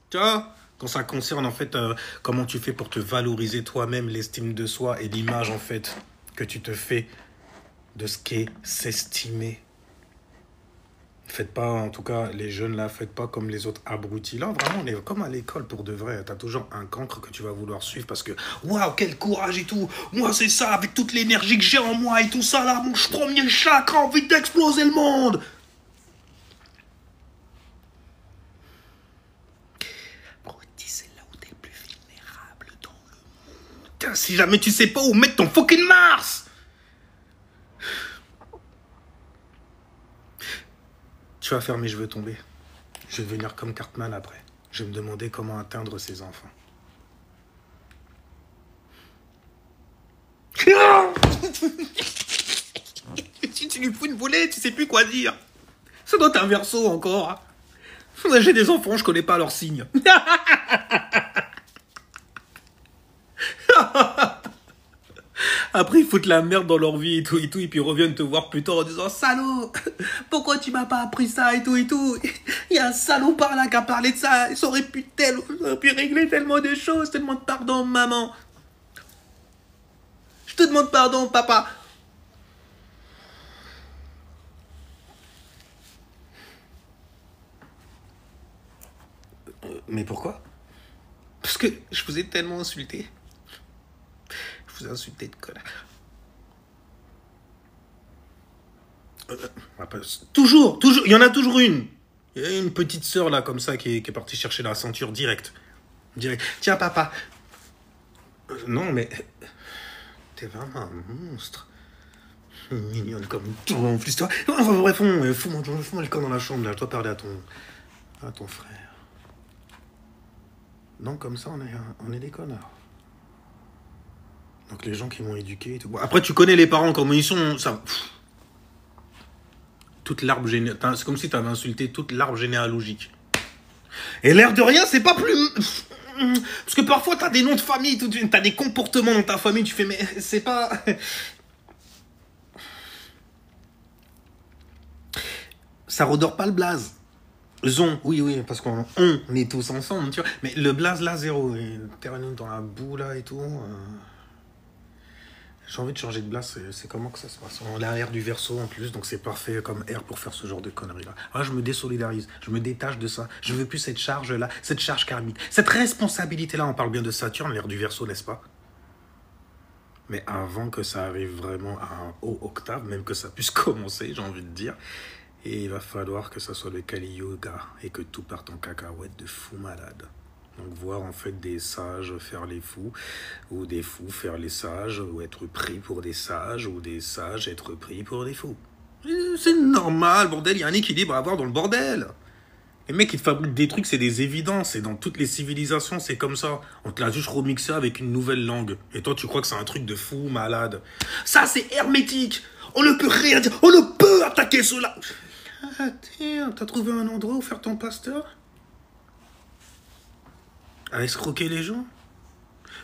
Tu vois, quand ça concerne, en fait, comment tu fais pour te valoriser toi-même, l'estime de soi et l'image, en fait, que tu te fais de ce qu'est s'estimer. Faites pas, en tout cas, les jeunes là, faites pas comme les autres abrutis. Là, vraiment, on est comme à l'école pour de vrai. T'as toujours un cancre que tu vas vouloir suivre parce que, waouh, quel courage et tout. Moi, c'est ça, avec toute l'énergie que j'ai en moi et tout ça là, mon premier chakra, envie d'exploser le monde. Abruti, c'est là où t'es le plus vulnérable dans le monde. Putain, si jamais tu sais pas où mettre ton fucking Mars. Tu vas faire mes cheveux tomber. Je vais devenir comme Cartman après. Je vais me demander comment atteindre ses enfants. Si tu lui fous une volée, tu sais plus quoi dire. Ça doit être un verso encore. J'ai des enfants, je connais pas leurs signes. Après, ils foutent la merde dans leur vie et tout, et puis ils reviennent te voir plus tard en disant « Salaud, pourquoi tu m'as pas appris ça et tout, et tout. Il y a un salaud par là qui a parlé de ça, il aurait pu régler tellement de choses, je te demande pardon, maman. Je te demande pardon, papa. » Mais pourquoi? Parce que je vous ai tellement insulté. Je vous ai insulté de connard. Toujours, il y en a toujours une. Il y a une petite sœur là comme ça qui est partie chercher la ceinture direct. Tiens papa. Non mais t'es vraiment un monstre. Mignonne comme tout en plus toi. Enfin, bref, fous-moi le camp dans la chambre là. Je dois parler à ton frère. Non, comme ça on est des connards. Donc les gens qui m'ont éduqué et tout. Bon, après tu connais les parents comme ils sont. Ça. Toute l'arbre généalogique. C'est comme si tu avais insulté toute l'arbre généalogique. Et l'air de rien, c'est pas plus... Parce que parfois, tu as des noms de famille, tu as des comportements dans ta famille, tu fais, mais c'est pas... Ça redore pas le blaze. Zon, oui, parce qu'on est tous ensemble, tu vois. Mais le blaze, là, zéro. Terre dans la boue, là, et tout... J'ai envie de changer de place, c'est comment que ça se passe? On a l'air du verso en plus, donc c'est parfait comme air pour faire ce genre de conneries-là. Ah, je me désolidarise, je me détache de ça. Je veux plus cette charge-là, cette charge karmique. Cette responsabilité-là, on parle bien de Saturne, l'air du verso, n'est-ce pas? Mais avant que ça arrive vraiment à un haut octave, même que ça puisse commencer, j'ai envie de dire, et il va falloir que ça soit le Kali Yuga et que tout parte en cacahuète de fou malade. Donc voir en fait des sages faire les fous, ou des fous faire les sages, ou être pris pour des sages, ou des sages être pris pour des fous. C'est normal, bordel, il y a un équilibre à avoir dans le bordel. Les mecs qui te fabriquent des trucs, c'est des évidences, et dans toutes les civilisations, c'est comme ça. On te l'a juste remixé avec une nouvelle langue. Et toi, tu crois que c'est un truc de fou, malade. Ça, c'est hermétique. On ne peut rien dire, on ne peut attaquer cela. Ah, tiens, t'as trouvé un endroit où faire ton pasteur? À escroquer les gens?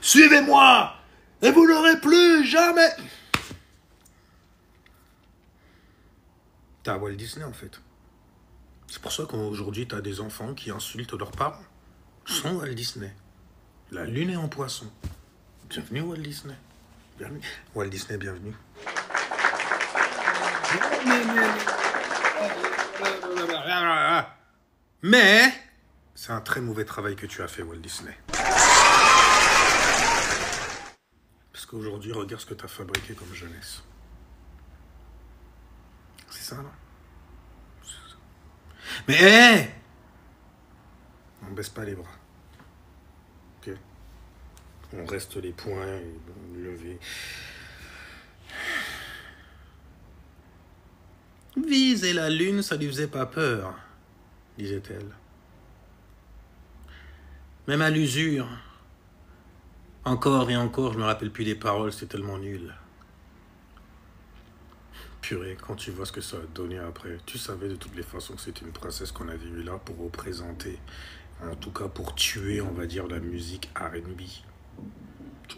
Suivez-moi et vous n'aurez plus jamais. T'as Walt Disney en fait. C'est pour ça qu'aujourd'hui t'as des enfants qui insultent leurs parents. Sans Walt Disney. La lune est en poisson. Bienvenue Walt Disney. Bienvenue. Walt Disney, bienvenue. Mais c'est un très mauvais travail que tu as fait, Walt Disney. Parce qu'aujourd'hui, regarde ce que tu as fabriqué comme jeunesse. C'est ça, là? Mais hé! On baisse pas les bras. Ok? On reste les poings levés. Viser la lune, ça lui faisait pas peur, disait-elle. Même à l'usure. Encore et encore, je me rappelle plus des paroles, c'est tellement nul. Purée, quand tu vois ce que ça a donné après, tu savais de toutes les façons que c'était une princesse qu'on avait eue là pour représenter, en tout cas pour tuer, on va dire, la musique R&B.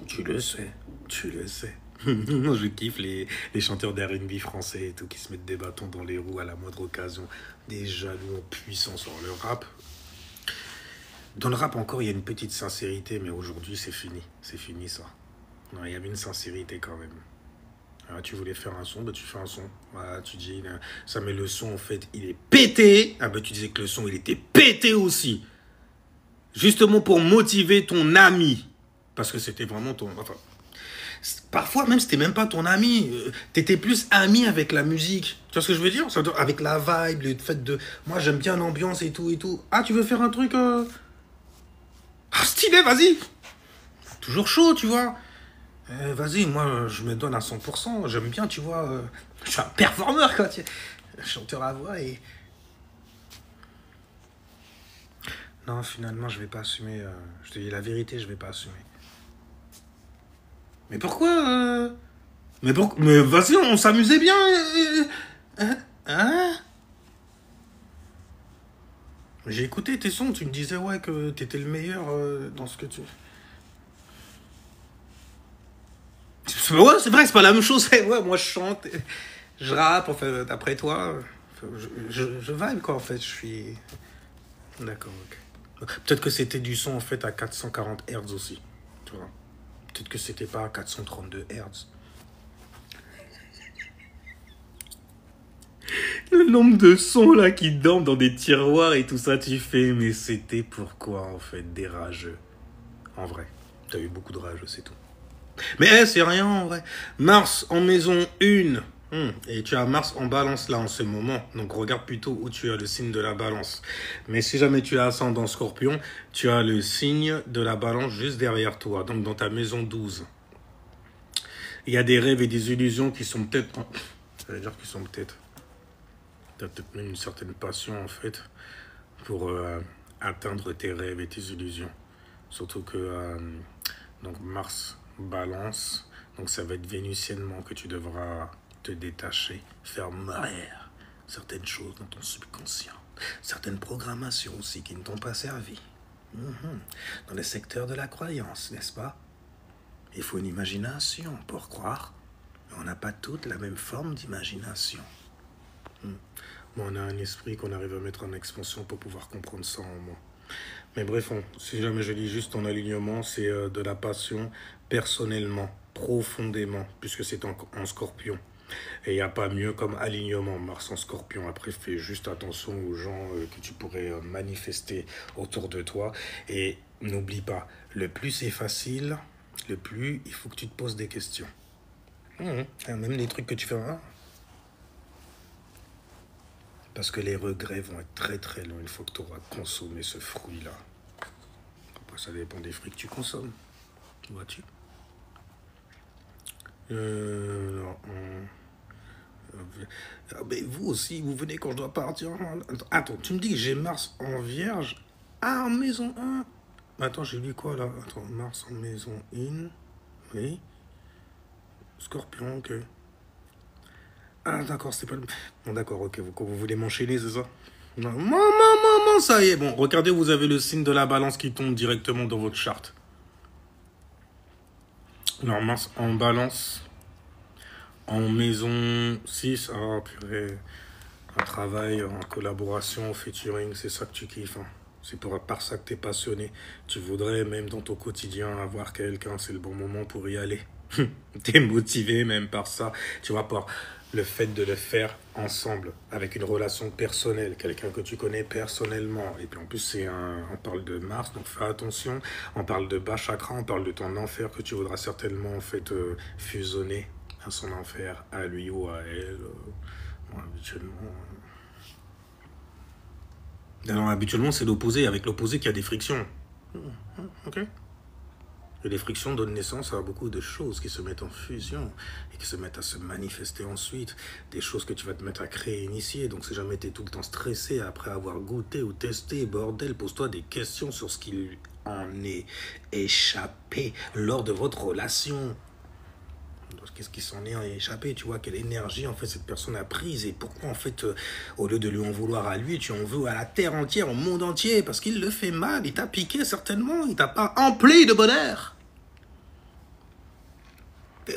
Tu le sais, tu le sais. Je kiffe les chanteurs d'R&B français et tout qui se mettent des bâtons dans les roues à la moindre occasion, des jaloux en puissance sur le rap. Dans le rap encore, il y a une petite sincérité, mais aujourd'hui c'est fini ça. Non, il y avait une sincérité quand même. Ah, tu voulais faire un son, bah tu fais un son. Ah, tu dis, ça met le son en fait, il est pété. Ah bah tu disais que le son il était pété aussi. Justement pour motiver ton ami. Parce que c'était vraiment ton... Enfin, parfois même c'était même pas ton ami. T'étais plus ami avec la musique. Tu vois ce que je veux dire? Avec la vibe, le fait de... Moi j'aime bien l'ambiance et tout et tout. Ah tu veux faire un truc... Ah stylé, vas-y. Toujours chaud, tu vois. Vas-y, moi, je me donne à 100%. J'aime bien, tu vois. Je suis un performeur, quoi. Chanteur à voix et... Non, finalement, je vais pas assumer. Je te dis la vérité, je vais pas assumer. Mais pourquoi Mais vas-y, on s'amusait bien. Hein? J'ai écouté tes sons, tu me disais, ouais, que t'étais le meilleur dans ce que tu... Ouais, c'est vrai que c'est pas la même chose. Ouais, moi, je chante, je rappe, enfin, d'après toi... Je vibe, quoi, en fait. Je suis... D'accord, ok. Peut-être que c'était du son, en fait, à 440 Hz aussi. Tu vois. Peut-être que c'était pas à 432 Hz. Le nombre de sons, là, qui dorment dans des tiroirs et tout ça, tu fais... Mais c'était pourquoi, en fait, des rageux. En vrai. T'as eu beaucoup de rage, c'est tout. Mais c'est rien, en vrai. Mars en maison 1. Et tu as Mars en balance là en ce moment. Donc regarde plutôt où tu as le signe de la balance. Mais si jamais tu as ascendant scorpion, tu as le signe de la balance juste derrière toi. Donc dans ta maison 12. Il y a des rêves et des illusions qui sont peut-être... Ça veut dire qu'ils sont peut-être... Tu as peut-être même une certaine passion en fait pour atteindre tes rêves et tes illusions. Surtout que donc Mars balance. Donc ça va être vénusiennement que tu devras te détacher, faire mourir certaines choses dans ton subconscient, certaines programmations aussi qui ne t'ont pas servi. Dans le secteur de la croyance, n'est-ce pas? Il faut une imagination pour croire, mais on n'a pas toutes la même forme d'imagination. Moi, on a un esprit qu'on arrive à mettre en expansion pour pouvoir comprendre ça en moi. Mais bref, si jamais je lis juste ton alignement, c'est de la passion personnellement, profondément, puisque c'est en scorpion. Et il n'y a pas mieux comme alignement, Mars en scorpion. Après, fais juste attention aux gens que tu pourrais manifester autour de toi. Et n'oublie pas, le plus c'est facile, le plus il faut que tu te poses des questions. Même les trucs que tu fais... Parce que les regrets vont être très très longs une fois que tu auras consommé ce fruit-là. Après, ça dépend des fruits que tu consommes. Vois-tu? Mais vous aussi, vous venez quand je dois partir. Attends, tu me dis que j'ai Mars en Vierge. Ah, en maison 1. Attends, j'ai lu quoi là? Attends, Mars en maison 1. Oui. Scorpion, ok. Ah, d'accord, c'est pas le... Bon, d'accord, ok, vous voulez m'enchaîner, c'est ça? Non, ça y est. Bon, regardez, vous avez le signe de la balance qui tombe directement dans votre charte. Alors, Mars en balance. En maison 6, ah, purée. Un travail en collaboration, featuring, c'est ça que tu kiffes. Hein. C'est par ça que tu es passionné. Tu voudrais même dans ton quotidien avoir quelqu'un, c'est le bon moment pour y aller. Tu es motivé même par ça. Tu vois, par le fait de le faire ensemble, avec une relation personnelle, quelqu'un que tu connais personnellement. Et puis en plus, on parle de Mars, donc fais attention. On parle de bas chakra, on parle de ton enfer que tu voudras certainement en fait fusionner à son enfer, à lui ou à elle. Habituellement. Non, habituellement, c'est l'opposé. Avec l'opposé qu'il y a des frictions. Ok. Et les frictions donnent naissance à beaucoup de choses qui se mettent en fusion et qui se mettent à se manifester ensuite. Des choses que tu vas te mettre à créer, initier. Donc si jamais tu es tout le temps stressé après avoir goûté ou testé, bordel, pose-toi des questions sur ce qui en est échappé lors de votre relation. Qu'est-ce qui s'en est échappé, tu vois, quelle énergie en fait cette personne a prise et pourquoi en fait au lieu de lui en vouloir à lui, tu en veux à la terre entière, au monde entier, parce qu'il le fait mal, il t'a piqué certainement, il t'a pas empli de bonheur.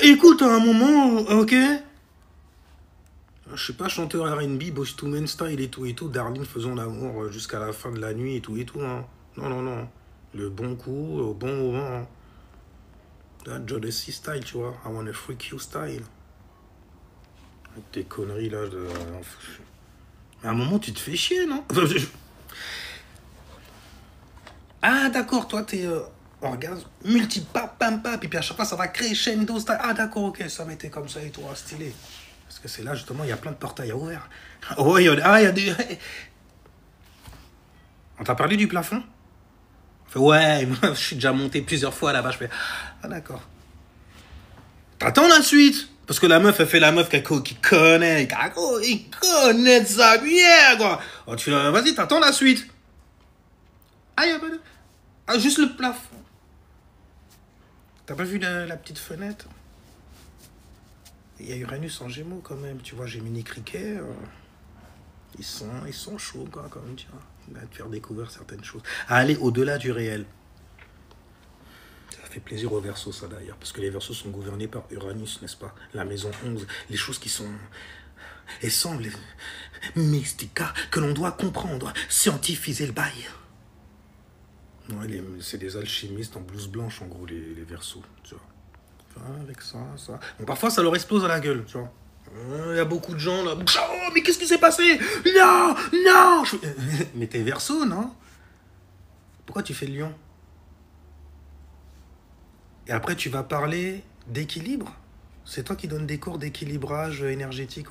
Écoute à un moment, ok, je suis pas chanteur R&B, Boyz II Men style et tout, darling, faisons l'amour jusqu'à la fin de la nuit et tout, hein. Non, le bon coup, au bon moment. Jodeci style, tu vois. I wanna freak you style. Avec tes conneries là. À un moment, tu te fais chier, non? Ah, d'accord, toi, t'es orgasme multi-pap, pam, pap. Et puis à chaque fois, ça va crescendo style. Ah, d'accord, ok, ça m'était comme ça et toi, stylé. Parce que c'est là, justement, il y a plein de portails à ouvrir. Oh, il y a des. On t'a parlé du plafond? Ouais, je suis déjà monté plusieurs fois là-bas. Je fais, ah d'accord. T'attends la suite. Parce que la meuf, elle fait la meuf qui connaît. Il connaît ça bien, quoi. Alors, tu fais, vas-y, t'attends la suite. Ah, y'a pas de... Ah, juste le plafond. T'as pas vu la petite fenêtre? Il y a Uranus en Gémeaux quand même. Tu vois, Gemini Cricket. Ils sont chauds, quoi, quand même, tu vois. Il va te faire découvrir certaines choses. À aller au-delà du réel. Ça fait plaisir aux Verseaux, ça, d'ailleurs. Parce que les Verseaux sont gouvernés par Uranus, n'est-ce pas? La maison 11. Les choses qui sont... Et semblent mystica, que l'on doit comprendre, scientifiser le bail. Ouais, c'est des alchimistes en blouse blanche, en gros, les Verseaux, tu vois. Enfin, avec ça. Bon, parfois, ça leur explose à la gueule, tu vois. Il y a beaucoup de gens là. Oh, mais qu'est-ce qui s'est passé? Non. Mais t'es Verseau, non? Pourquoi tu fais le lion? Et après, tu vas parler d'équilibre. C'est toi qui donnes des cours d'équilibrage énergétique.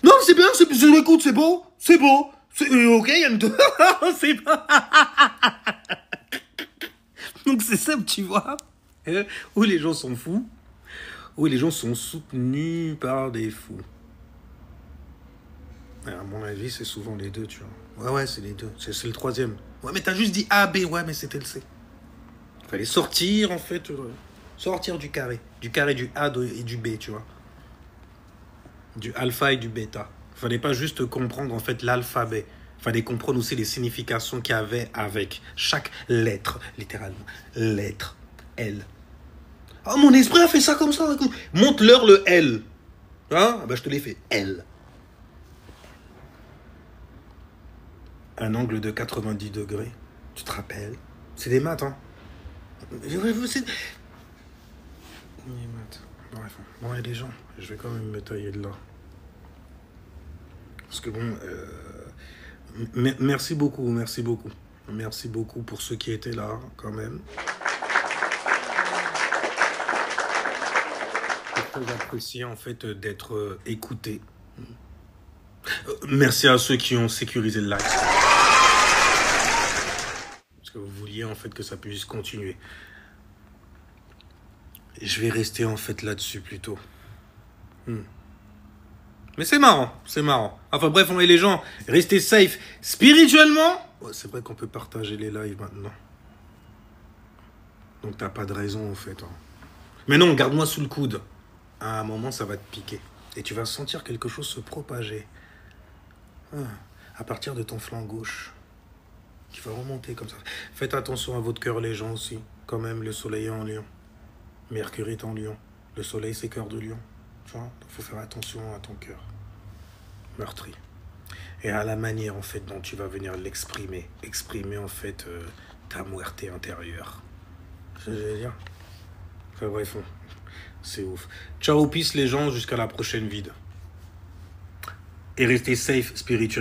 Non, c'est bien, écoute, c'est beau. Ok, il y a une... c'est pas... Donc c'est ça, tu vois, où les gens sont fous, où les gens sont soutenus par des fous. Et à mon avis, c'est souvent les deux, tu vois. Ouais, c'est les deux. C'est le troisième. Ouais, mais t'as juste dit A, B. Ouais, mais c'était le C. Il fallait sortir, en fait, sortir du carré. Du carré du A et du B, tu vois. Du alpha et du bêta. Il fallait pas juste comprendre, en fait, l'alphabet. Il fallait comprendre aussi les significations qu'il y avait avec chaque lettre, littéralement. Lettre L. Ah, mon esprit a fait ça comme ça. Montre-leur le L. Hein? Ben, je te l'ai fait. L. Un angle de 90 degrés. Tu te rappelles? C'est des maths, hein? C'est des maths. Bref. Bon, il y a des gens. Je vais quand même me tailler de là. Parce que bon... Merci beaucoup. Merci beaucoup pour ceux qui étaient là, quand même. C'est très apprécié, en fait, d'être écouté. Merci à ceux qui ont sécurisé le live. Parce que vous vouliez, en fait, que ça puisse continuer. Et je vais rester, en fait, là-dessus, plutôt. Mais c'est marrant. Enfin bref, on est les gens, restez safe spirituellement. Ouais, c'est vrai qu'on peut partager les lives maintenant. Donc t'as pas de raison en fait. Hein. Mais non, garde-moi sous le coude. À un moment, ça va te piquer. Et tu vas sentir quelque chose se propager. À partir de ton flanc gauche. Qui va remonter comme ça. Faites attention à votre cœur les gens aussi. Quand même, le soleil est en lion. Mercure est en lion. Le soleil c'est cœur de lion. Il faut faire attention à ton cœur meurtri et à la manière en fait dont tu vas venir l'exprimer, en fait ta muerte intérieure. C'est ce que je veux dire. Enfin bref, c'est ouf. Ciao, peace les gens, jusqu'à la prochaine vidéo. Et restez safe spirituellement.